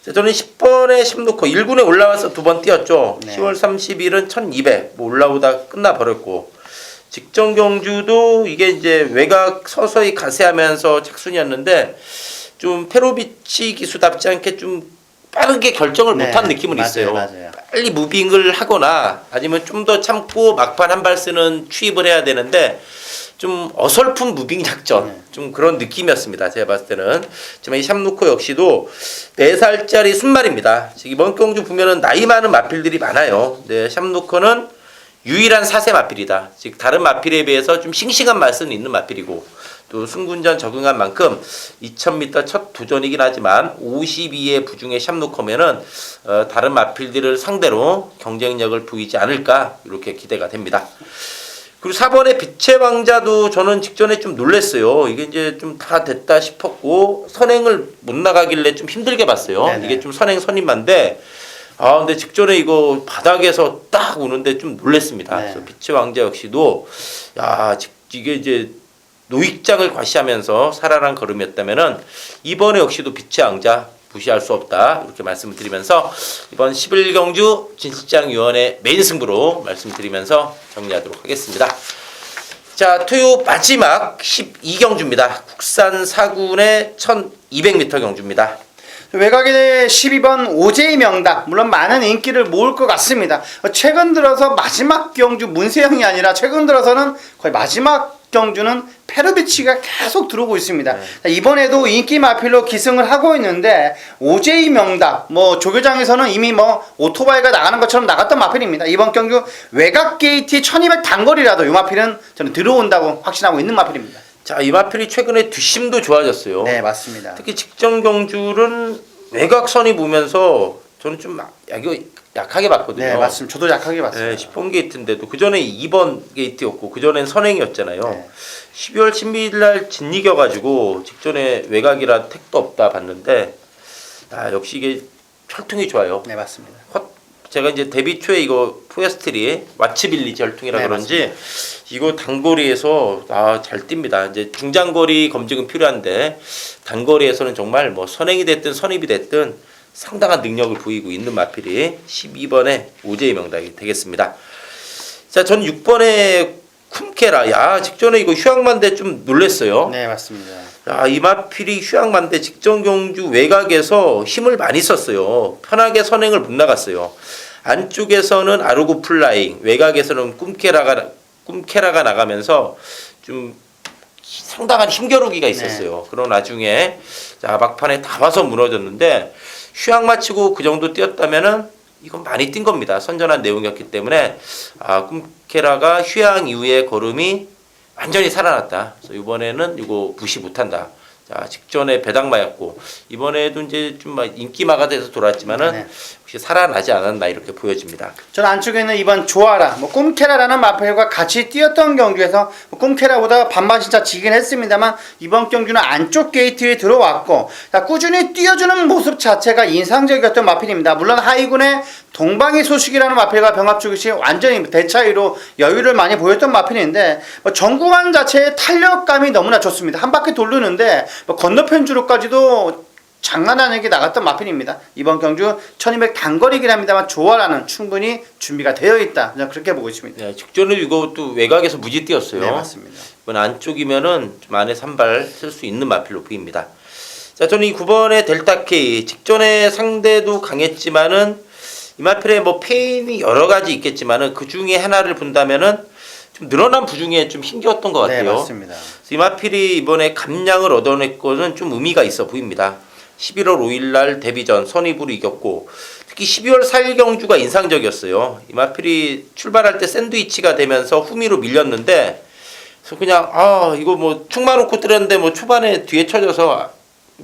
자, 저는 10번에 10놓고 1군에 올라와서 두 번 뛰었죠. 네. 10월 30일은 1200 뭐 올라오다 끝나버렸고 직전 경주도 이게 이제 외곽 서서히 가세하면서 착순이었는데 좀 페로비치 기수답지 않게 좀 빠르게 결정을 네, 못한 느낌은 맞아요, 있어요. 맞아요. 빨리 무빙을 하거나 아니면 좀 더 참고 막판 한 발 쓰는 추입을 해야 되는데 좀 어설픈 무빙 작전 좀 그런 느낌이었습니다. 제가 봤을 때는. 지금 이 샴루코 역시도 4살짜리 순말입니다. 이번 경주 보면은 나이 많은 마필들이 많아요. 네, 샴루코는 유일한 4세 마필이다. 즉 다른 마필에 비해서 좀 싱싱한 맛은 있는 마필이고 또 승군전 적응한 만큼 2000m 첫 도전이긴 하지만 52의 부중의 샴루코면은 다른 마필들을 상대로 경쟁력을 보이지 않을까 이렇게 기대가 됩니다. 그리고 4번의 빛의 왕자도 저는 직전에 좀 놀랐어요. 이게 이제 좀 다 됐다 싶었고 선행을 못 나가길래 좀 힘들게 봤어요. 네네. 이게 좀 선행 선임만데 근데 직전에 이거 바닥에서 딱 오는데 좀 놀랐습니다. 네. 그래서 빛의 왕자 역시도 이게 이제 노익장을 과시하면서 살아난 걸음이었다면은 이번에 역시도 빛의 왕자 무시할 수 없다 이렇게 말씀을 드리면서 이번 11경주 진실장위원회 메인 승부로 말씀드리면서 정리하도록 하겠습니다. 자, 토요 마지막 12경주입니다. 국산 4군의 1200m 경주입니다. 외곽의 12번 오제이 명당, 물론 많은 인기를 모을 것 같습니다. 최근 들어서 마지막 경주 문세영이 아니라 최근 들어서는 거의 마지막 경주는 페르비치가 계속 들어오고 있습니다. 자, 이번에도 인기 마필로 기승을 하고 있는데 오제이 명당, 조교장에서는 이미 오토바이가 나가는 것처럼 나갔던 마필입니다. 이번 경주 외곽 게이트 1200 단거리라도 이 마필은 저는 들어온다고 확신하고 있는 마필입니다. 자, 이 마필이 최근에 뒷심도 좋아졌어요. 네, 맞습니다. 특히 직전 경주는 외곽선이 보면서 저는 좀 약하게 봤거든요. 네, 맞습니다. 저도 약하게 봤어요. 네, 10번 게이트인데도 그 전에 2번 게이트였고 그 전엔 선행이었잖아요. 네. 12월 12일 날 진이겨가지고 직전에 외곽이라 택도 없다 봤는데 역시 이게 혈통이 좋아요. 네, 맞습니다. 제가 이제 데뷔 초에 이거 포에스트리 와츠빌리지 혈통이라 네, 그런지 이거 단거리에서 잘 뜁니다. 이제 중장거리 검증은 필요한데 단거리에서는 정말 선행이 됐든 선입이 됐든 상당한 능력을 보이고 있는 마필이 12번의 오제이 명당이 되겠습니다. 자, 전 6번의 쿰케라. 직전에 이거 휴양만대 좀 놀랬어요. 네, 맞습니다. 이 마필이 휴양만대 직전 경주 외곽에서 힘을 많이 썼어요. 편하게 선행을 못 나갔어요. 안쪽에서는 아르고 플라잉, 외곽에서는 쿰케라가 나가면서 좀 상당한 힘겨루기가 있었어요. 그런 나중에 막판에 다 와서 무너졌는데 휴양 마치고 그 정도 뛰었다면은 이건 많이 뛴 겁니다. 선전한 내용이었기 때문에 쿰케라가 휴양 이후에 걸음이 완전히 살아났다. 그래서 이번에는 이거 무시 못한다. 자, 직전에 배당마였고 이번에도 이제 좀 인기마가 돼서 돌았지만은 혹시 살아나지 않았나 이렇게 보여집니다. 저는 안쪽에는 이번 조아라, 쿰케라라는 마필과 같이 뛰었던 경주에서 쿰케라보다 반반신차 지긴 했습니다만 이번 경주는 안쪽 게이트에 들어왔고 꾸준히 뛰어주는 모습 자체가 인상적이었던 마필입니다. 물론 하이군의 동방의 소식이라는 마필과 병합 중시 완전히 대차이로 여유를 많이 보였던 마필인데 전구간 자체의 탄력감이 너무나 좋습니다. 한 바퀴 돌리는데 건너편 주로까지도 장난 아니게 나갔던 마필입니다. 이번 경주 1200 단거리긴 합니다만 조아라는 충분히 준비가 되어 있다. 그냥 그렇게 보고 있습니다. 네, 직전에 이거 또 외곽에서 무지 뛰었어요. 네, 맞습니다. 이번 안쪽이면은 좀 안에 산발 쓸 수 있는 마필로 보입니다. 자, 저는 이 9번의 델타 K 직전에 상대도 강했지만은 이 마필에 페인이 여러 가지 있겠지만은 그 중에 하나를 본다면은 좀 늘어난 부중에 좀 힘겨웠던 것 같아요. 네, 맞습니다. 이 마필이 이번에 감량을 얻어낼 것은 좀 의미가 있어 보입니다. 11월 5일 날 데뷔전 선입으로 이겼고 특히 12월 4일 경주가 인상적이었어요. 이 마필이 출발할 때 샌드위치가 되면서 후미로 밀렸는데 그래서 그냥 이거 축만 놓고 뜨렸는데 초반에 뒤에 쳐져서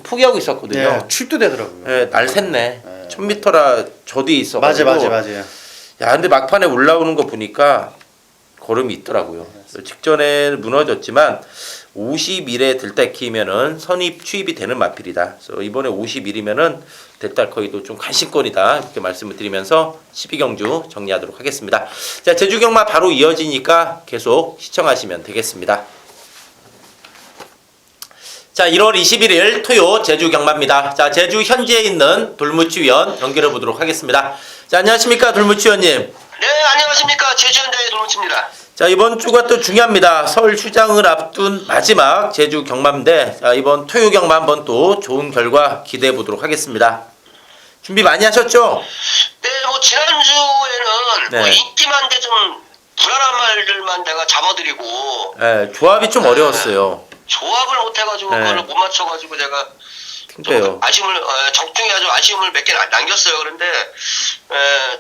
포기하고 있었거든요. 네, 출도 되더라고요. 네, 날 샜네. 1000m라 저 뒤에 있어가지고. 맞아요. 근데 막판에 올라오는 거 보니까 걸음이 있더라고요. 직전에 무너졌지만 51에 델타키면은 선입 추입이 되는 마필이다. 그래서 이번에 51이면은 델타커이도 좀 관심권이다. 이렇게 말씀을 드리면서 12경주 정리하도록 하겠습니다. 자, 제주 경마 바로 이어지니까 계속 시청하시면 되겠습니다. 자, 1월 21일 토요 제주 경마입니다. 자, 제주 현지에 있는 돌무치 위원 연결해 보도록 하겠습니다. 자, 안녕하십니까 돌무치 위원님. 네, 안녕하십니까. 제주현대의 돌무치입니다. 자, 이번 주가 또 중요합니다. 설 휴장을 앞둔 마지막 제주 경마인데 자, 이번 토요 경마 한번 또 좋은 결과 기대해 보도록 하겠습니다. 준비 많이 하셨죠? 네, 뭐 지난주에는 네. 뭐 인기만데 좀 불안한 말들만 내가 잡아드리고 네, 조합이 좀 어려웠어요. 조합을 못해가지고 네. 그걸 못 맞춰가지고 제가 그러니까요. 좀 아쉬움을 적중히 아주 아쉬움을 몇 개 남겼어요. 그런데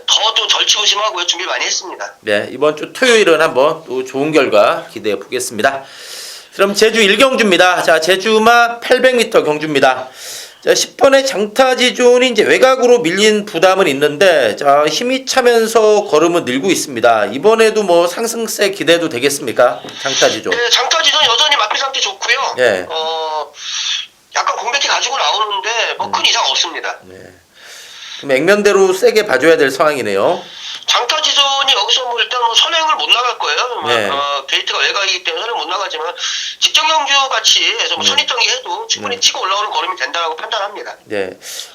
더 또 절치부심하고요. 준비 많이 했습니다. 네, 이번 주 토요일은 한번 또 좋은 결과 기대해 보겠습니다. 그럼 제주 1경주입니다. 자, 제주마 800m 경주입니다. 자, 10번의 장타지존이 이제 외곽으로 밀린 부담은 있는데, 자, 힘이 차면서 걸음은 늘고 있습니다. 이번에도 뭐 상승세 기대도 되겠습니까? 장타지존. 네, 장타지는 여전히 마필 상태 좋고요. 네. 약간 공백기 가지고 나오는데 뭐 큰 이상 없습니다. 네. 그럼 액면대로 세게 봐줘야 될 상황이네요. 장타지존이 여기서 뭐 일단 뭐 선행을 못 나갈 거예요. 네. 게이트가 외곽이기 때문에 선행 못 나가지만 직전 경주 같이 해서 뭐 선입정기 해도 충분히 치고 올라오는 걸음이 된다고 판단합니다. 네.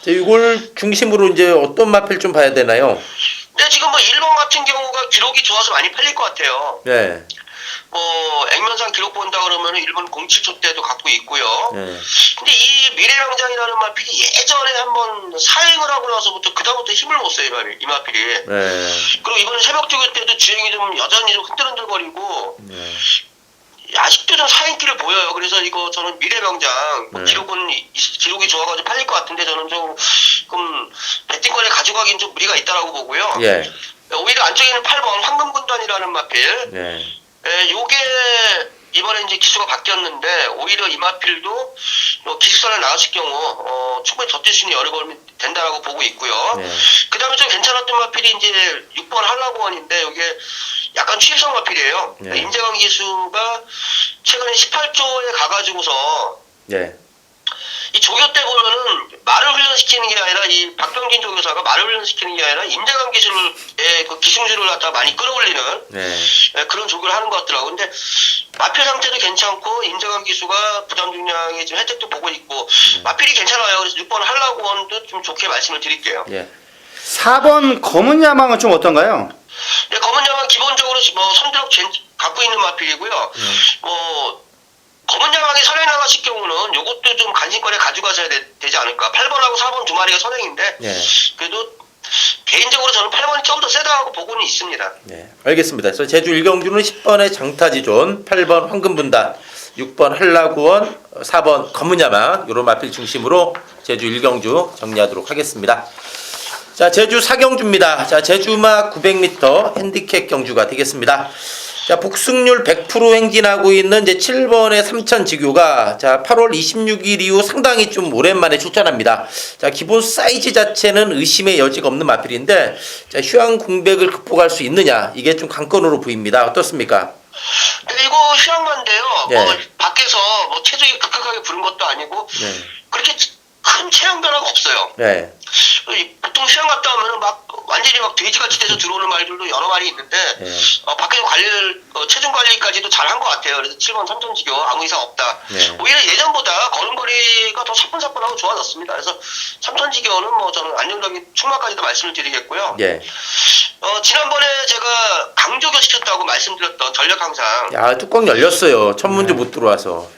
자, 이걸 중심으로 이제 어떤 마필 좀 봐야 되나요? 근데 지금 뭐 1번 같은 경우가 기록이 좋아서 많이 팔릴 것 같아요. 네. 뭐 액면상 기록 본다 그러면 1번 07초 때도 갖고 있고요. 네. 근데 이 미래명장이라는 마필이 예전에 한번 사행을 하고 나서부터 그다음부터 힘을 못 써요, 이 마필이. 네. 그리고 이번에 새벽조교 때도 주행이 좀 여전히 좀 흔들흔들거리고 네. 아직도 좀 사행기를 보여요. 그래서 이거 저는 미래명장 네. 기록이 좋아가지고 팔릴 것 같은데 저는 조금 배팅권에 가져가기는 좀 무리가 있다라고 보고요. 예. 오히려 안쪽에는 8번 황금군단이라는 마필. 네. 요게 이번에 이제 기수가 바뀌었는데 오히려 이 마필도 기숙사를 나갔을 경우 충분히 더 뛸 수 있는 여러 걸음이 된다라고 보고 있고요. 네. 그 다음에 좀 괜찮았던 마필이 이제 6번 한라고원인데 이게 약간 취입성 마필이에요. 네. 임재광 기수가 최근에 18조에 가가지고서 네. 이 조교 때 보면은 말을 훈련시키는 게 아니라 이 박병진 조교사가 말을 훈련시키는 게 아니라 임재광 기수의 그 기승주를 갖다 많이 끌어올리는 네. 그런 조교를 하는 것 같더라고요. 근데 마필 상태도 괜찮고 임재광 기수가 부담 중량의 지금 혜택도 보고 있고 마필이 괜찮아요. 그래서 6번 한라고원도 좀 좋게 말씀을 드릴게요. 예. 4번 검은 야망은 좀 어떤가요? 네, 검은 양은 기본적으로 뭐 선두력 갖고 있는 마필이고요. 뭐 검은 야망이 선행 나가실 경우는 요것도 좀 간신권에 가져가셔야 되지 않을까. 8번하고 4번 두 마리가 선행인데 네. 그래도 개인적으로 저는 8번이 좀 더 세다고 보고는 있습니다. 네. 알겠습니다. 그래서 제주 1경주는 10번의 장타지존, 8번 황금분단, 6번 한라구원, 4번 검은야망 이런 마필 중심으로 제주 1경주 정리하도록 하겠습니다. 자, 제주 4경주입니다. 자, 제주마 900m 핸디캡 경주가 되겠습니다. 자, 복승률 100% 행진하고 있는 이제 7번의 삼천지교가 자, 8월 26일 이후 상당히 좀 오랜만에 출전합니다. 자, 기본 사이즈 자체는 의심의 여지가 없는 마필인데 자, 휴양 공백을 극복할 수 있느냐 이게 좀 관건으로 보입니다. 어떻습니까? 근데 이거 휴양만인데요. 네. 뭐 밖에서 뭐 체중이 급격하게 부른 것도 아니고 네. 그렇게 큰 체형 변화가 없어요. 네. 보통 휴양 갔다 오면은 막 완전히 막 돼지같이 돼서 들어오는 말들도 여러 마리 있는데 네. 밖에서 관리를 체중 관리까지도 잘한 것 같아요. 그래서 7번 삼천지교 아무 이상 없다. 네. 오히려 예전보다 걸음걸이가 더 사뿐사뿐하고 좋아졌습니다. 그래서 삼천지교는 뭐 저는 안정적인 충마까지도 말씀을 드리겠고요. 예. 지난번에 제가 강조교 시켰다고 말씀드렸던 전력 항상 야, 뚜껑 열렸어요. 첫 문제 못 들어와서.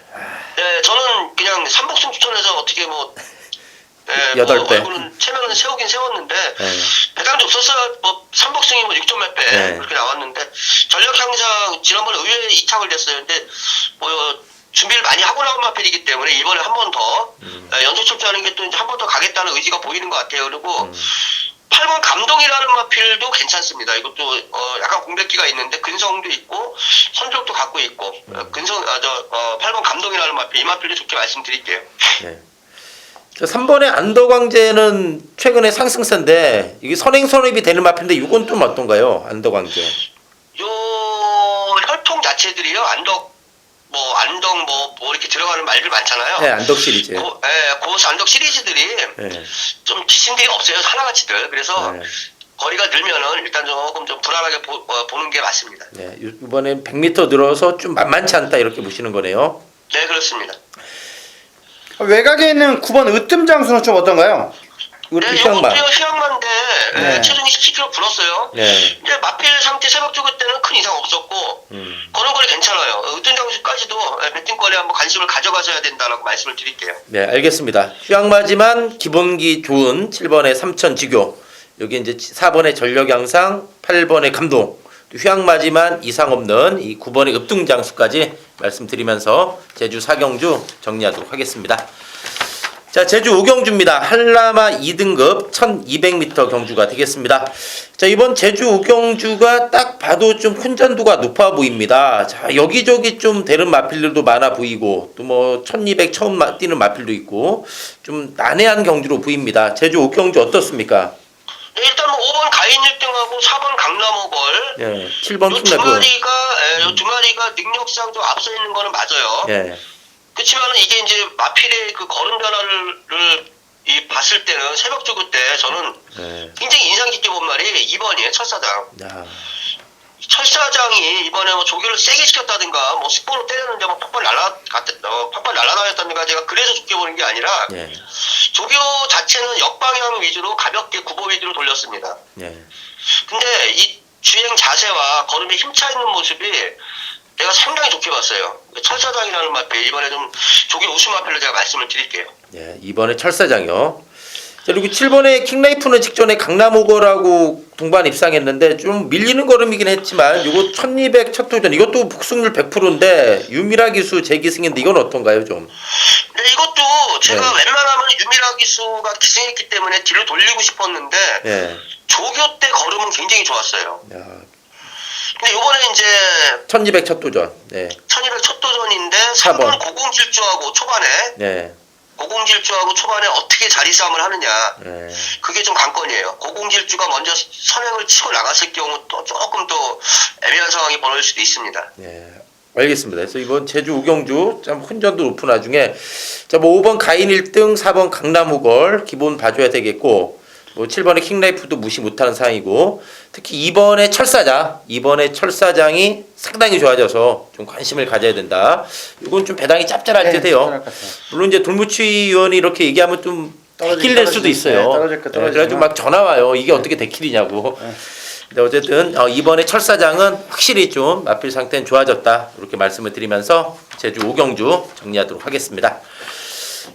네, 저는 그냥 삼복승 추천해서 어떻게 뭐 여덟 배. 얼굴은 체면은 세우긴 세웠는데 네. 배당도 없었어요. 뭐 삼복승이 뭐 6점 몇 배 네. 그렇게 나왔는데 전력 향상 지난번에 의외에 이착을 됐어요. 근데 뭐 준비를 많이 하고 나온 마필이기 때문에 이번에 한 번 더 연속 출전하는 게 또 이제 한 번 더 가겠다는 의지가 보이는 것 같아요. 그리고 8번 감동이라는 마필도 괜찮습니다. 이것도 약간 공백기가 있는데 근성도 있고 선적도 갖고 있고 8번 감동이라는 마필 이 마필도 좋게 말씀드릴게요. 네. 3번의 안더광제는 최근에 상승세인데 이게 선행선입이 되는 마필인데 이건 좀 어떤가요? 안더광제. 요 혈통 자체들이요. 안덕 뭐 이렇게 들어가는 말들 많잖아요. 네, 안덕 시리즈. 고스 안덕 시리즈들이 네. 좀 기신들이 없어요. 하나같이들. 그래서 네. 거리가 늘면은 일단 조금 좀 불안하게 보는 게 맞습니다. 네, 이번엔 100m 늘어서 좀 만만치 않다 이렇게 보시는 거네요. 네, 그렇습니다. 외곽에 있는 9번 으뜸 장수는 좀 어떤가요? 이것도 네, 휴양마. 이것도 휴양마인데 네. 체중이 17kg 불었어요. 네. 이제 마필 상태 새벽 죽을 때는 큰 이상 없었고 걸음걸이 괜찮아요. 으뜸 장수까지도 배팅권에 한번 관심을 가져가셔야 된다라고 말씀을 드릴게요. 네, 알겠습니다. 휴양마지만 기본기 좋은 7번의 삼천지교, 여기 이제 4번의 전력양상, 8번의 감동, 또 휴양마지만 이상 없는 이 9번의 읍등장수까지 말씀드리면서 제주 4경주 정리하도록 하겠습니다. 자, 제주 5경주입니다. 한라마 2등급 1200m 경주가 되겠습니다. 자, 이번 제주 5경주가 딱 봐도 좀 혼전도가 높아 보입니다. 자, 여기저기 좀 되는 마필들도 많아 보이고, 또 뭐 1200 처음 뛰는 마필도 있고, 좀 난해한 경주로 보입니다. 제주 5경주 어떻습니까? 네, 일단 뭐 5번 가인 1등하고 4번 강남호걸 예, 7번 요 두 킹라그. 마리가 요 두 마리가 능력상 좀 앞서 있는 거는 맞아요. 예, 그렇지만은 이게 이제 마필의 그 걸음 변화를 봤을 때는 새벽 죽을 때 저는 예. 굉장히 인상 깊게 본 말이 2번이에요. 철사장. 야, 철사장이 이번에 뭐 조교를 세게 시켰다든가 뭐 스포로 때렸는데 뭐 팍팍 날아다녔다든가 제가 그래서 좋게 보는 게 아니라 예, 조교 자체는 역방향 위주로 가볍게 구보 위주로 돌렸습니다. 예. 근데 이 주행 자세와 걸음에 힘차 있는 모습이 내가 상당히 좋게 봤어요. 철사장이라는 마필 이번에 좀 조교 우승 마필로 제가 말씀을 드릴게요. 예, 이번에 철사장이요. 자, 그리고 7번에 킹라이프는 직전에 강남오거라고 동반 입상했는데 좀 밀리는 걸음이긴 했지만 요거 1200 첫 도전 이것도 복승률 100%인데 유미라 기수 재기승인데 이건 어떤가요 좀? 근데 이것도 제가 네. 웬만하면 유미라 기수가 기승했기 때문에 뒤로 돌리고 싶었는데 예. 조교 때 걸음은 굉장히 좋았어요. 야, 근데 요번에 이제 1200 첫 도전. 네. 1200 첫 도전인데 4번. 3번 고공질주하고 초반에 네. 고공질주하고 초반에 어떻게 자리 싸움을 하느냐 네. 그게 좀 관건이에요. 고공질주가 먼저 선행을 치고 나갔을 경우 또 조금 또 애매한 상황이 벌어질 수도 있습니다. 네. 알겠습니다. 그래서 이번 제주 우경주 참 혼전도 높은 와중에 자뭐 5번 가인 1등, 4번 강남우걸 기본 봐줘야 되겠고 뭐 7번의 킹라이프도 무시 못하는 상황이고 특히 2번의 철사장, 이번에 철사장이 상당히 좋아져서 좀 관심을 가져야 된다. 이건 좀 배당이 짭짤할 듯 해요. 짭짤할 것 같아요. 물론 이제 돌무치 의원이 이렇게 얘기하면 좀 데킬 낼 수도 있어요. 떨어질까 그래가지고 막 전화 와요. 이게 어떻게 데킬이냐고. 근데 어쨌든 이번에 철사장은 확실히 좀 마필 상태는 좋아졌다. 이렇게 말씀을 드리면서 제주 5경주 정리하도록 하겠습니다.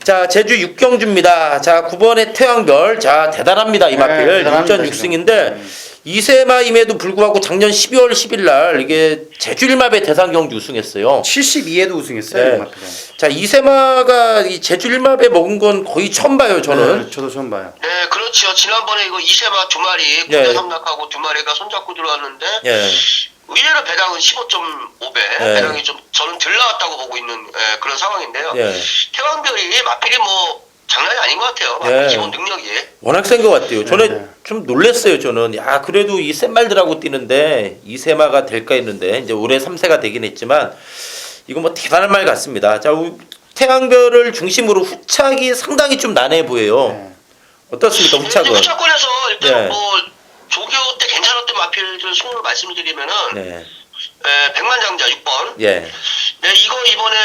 자, 제주 6경주입니다. 자, 9번의 태양별. 자, 대단합니다. 이 마필. 대단합니다, 6전 지금. 6승인데 2세마임에도 불구하고 작년 12월 10일 날 이게 제주 일마배 대상 경주 우승했어요. 72에도 우승했어요. 네. 이 마필은. 자, 이세마가 이 제주 일마배 먹은 건 거의 처음 봐요, 저는. 네, 저도 처음 봐요. 네, 그렇죠. 지난번에 이거 이세마 두 마리 예. 군대 삼락하고 두 마리가 손잡고 들어왔는데 예. 의외로 배당은 15.5배 예. 배당이 좀 저는 덜 나왔다고 보고 있는 그런 상황인데요. 예. 태왕별이 마필이 뭐 장난이 아닌 것 같아요. 예. 기본 능력이. 워낙 센 것 같아요. 저는 네. 좀 놀랬어요. 저는 야 그래도 이 센 말들하고 뛰는데 이세마가 될까 했는데 이제 올해 3세가 되긴 했지만 이거 뭐 대단한 말 같습니다. 자 태양별을 중심으로 후착이 상당히 좀 난해 보여요. 네. 어떻습니까 후착은? 후착권에서 일단 예. 뭐 조교 때 괜찮았던 마필들 순으로 말씀을 드리면은 네. 백만장자 6번. 예. 네, 이거 이번에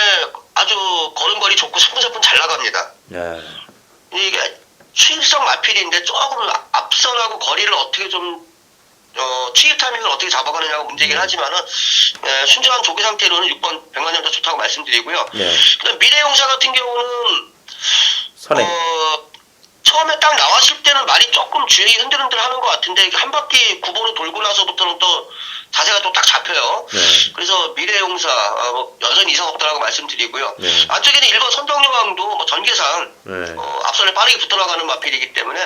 아주 걸음걸이 좋고 사뿐사뿐 잘 나갑니다. 예. 이게 추입성 마필인데 조금 앞선하고 거리를 어떻게 좀 추입 타이밍을 어떻게 잡아가느냐가 문제긴 하지만은 순전한 조기 상태로는 6번 백만장자 좋다고 말씀드리고요. 예. 그다음 미래용사 같은 경우는 선행. 처음에 딱 나왔을 때는 말이 조금 주행이 흔들흔들하는 것 같은데 한 바퀴 9번으로 돌고 나서부터는 또 자세가 또 딱 잡혀요. 네. 그래서 미래용사 뭐 여전히 이상 없다라고 말씀드리고요. 네. 안쪽에는 1번 선덕여왕도 뭐 전개상 네. 앞선에 빠르게 붙어나가는 마필이기 때문에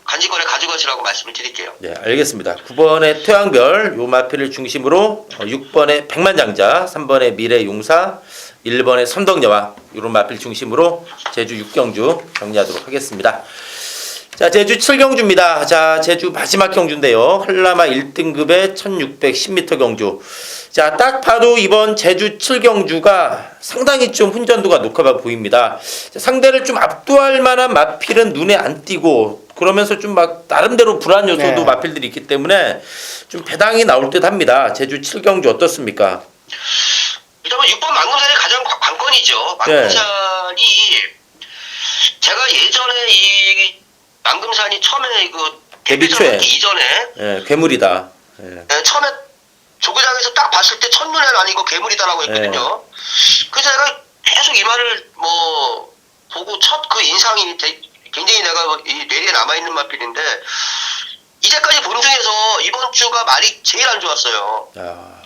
간직거래 가져가시라고 말씀을 드릴게요. 네, 알겠습니다. 9번의 태양별 요 마필을 중심으로 6번의 백만장자, 3번의 미래용사, 1번의 선덕여왕 이런 마필 중심으로 제주 6경주 정리하도록 하겠습니다. 자, 제주 7경주입니다. 자, 제주 마지막 경주인데요. 한라마 1등급의 1610m 경주. 자, 딱 봐도 이번 제주 7경주가 상당히 좀 훈전도가 높아 보입니다. 자, 상대를 좀 압도할 만한 마필은 눈에 안 띄고 그러면서 좀 막 나름대로 불안 요소도 네. 마필들이 있기 때문에 좀 배당이 나올 듯 합니다. 제주 7경주 어떻습니까? 일단 6번 망금산이 가장 관건이죠. 망금산이 제가 예전에 이 만금산이 처음에 그 데뷔 데뷔전 초에. 하기 이전에 예, 괴물이다. 예. 처음에 조구장에서 딱 봤을 때 첫눈에는 아니고 괴물이다라고 했거든요. 그래서 내가 계속 이 말을 뭐 보고 첫 그 인상이 굉장히 내가 이 뇌리에 남아있는 마필인데 이제까지 본 중에서 이번 주가 말이 제일 안 좋았어요. 야.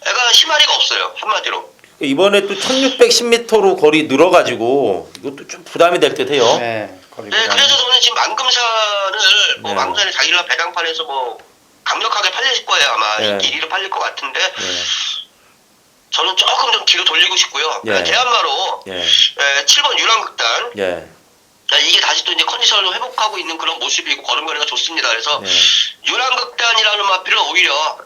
애가 희마리가 없어요. 한마디로. 이번에 또 1610m로 거리 늘어가지고 이것도 좀 부담이 될 듯해요. 네. 거리 네, 부담. 그래서 저는 지금 만금산을 뭐 네. 만금산에 자기가 배당판에서 뭐 강력하게 팔릴 거예요. 아마 네. 1위로 팔릴 것 같은데 예. 저는 조금 좀 뒤로 돌리고 싶고요. 네. 대한마로 예. 7번 유랑극단 예. 이게 다시 또 이제 컨디션을 회복하고 있는 그런 모습이고 걸음걸이가 좋습니다. 그래서 네. 유랑극단이라는 마필은 오히려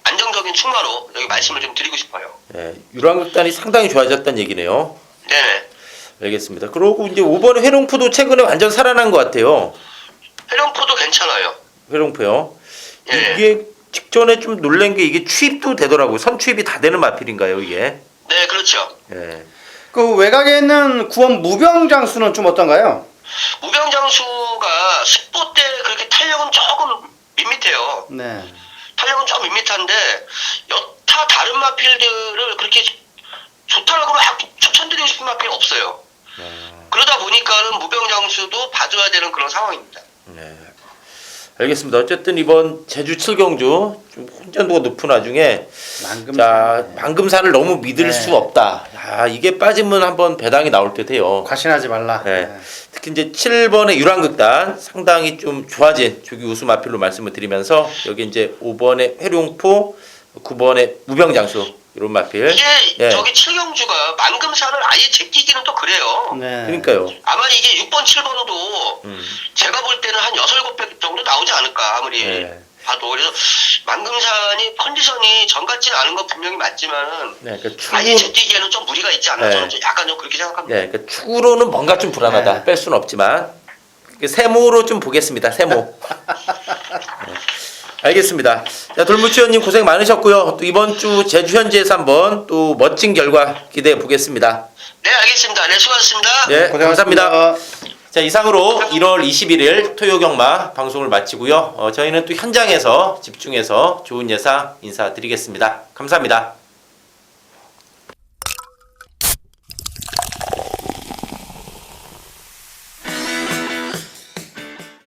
안정적인 충마로 여기 말씀을 좀 드리고 싶어요. 예. 유랑극단이 상당히 좋아졌다는 얘기네요. 네네. 알겠습니다. 그러고 이제 5번에 회롱푸도 최근에 완전 살아난 것 같아요. 회룡포도 괜찮아요. 회롱푸요. 예. 이게 직전에 좀 놀란 게 이게 추입도 되더라고요. 선추입이 다 되는 마필인가요, 이게? 네, 그렇죠. 예. 그 외곽에 있는 구원 무병장수는 좀 어떤가요? 무병장수가 스포 때 그렇게 탄력은 조금 밋밋해요. 네. 탄력은 좀 밋밋한데 여타 다른 마필들을 그렇게 좋다라고 막 추천드리고 싶은 마필이 없어요. 그러다 보니까는 무병장수도 봐줘야 되는 그런 상황입니다. 네. 알겠습니다. 어쨌든 이번 제주 7경주 좀 혼전도가 높은 와중에 만금산. 자, 만금산을 너무 믿을 네. 수 없다. 야, 이게 빠지면 한번 배당이 나올 듯해요. 과신하지 말라. 네. 특히 이제 7번의 유랑극단 상당히 좀 좋아진 조기 우수 마필로 말씀을 드리면서 여기 이제 5번의 회룡포, 9번의 무병장수 이런 마필. 이게 예. 저기 7경주가 만금산을 아예 제끼기는 또 그래요. 네. 그러니까요. 아마 이게 6번, 7번도 제가 볼 때는 한 6, 7팩 정도 나오지 않을까 아무리 네. 봐도. 그래서 만금산이 컨디션이 전 같지는 않은 건 분명히 맞지만은 네, 그러니까 아예 축구, 제끼기에는 좀 무리가 있지 않나. 네. 저는 좀 약간 좀 그렇게 생각합니다. 네, 그러니까 축구로는 뭔가 좀 불안하다. 네. 뺄 수는 없지만 세모로 좀 보겠습니다. 세모. 네. 알겠습니다. 자, 돌무치원님 고생 많으셨고요. 또 이번 주 제주 현지에서 한번 또 멋진 결과 기대해 보겠습니다. 네, 알겠습니다. 네, 수고하셨습니다. 네, 고생하셨습니다. 감사합니다. 자, 이상으로 1월 21일 토요경마 방송을 마치고요. 저희는 또 현장에서 집중해서 좋은 예상 인사드리겠습니다. 감사합니다.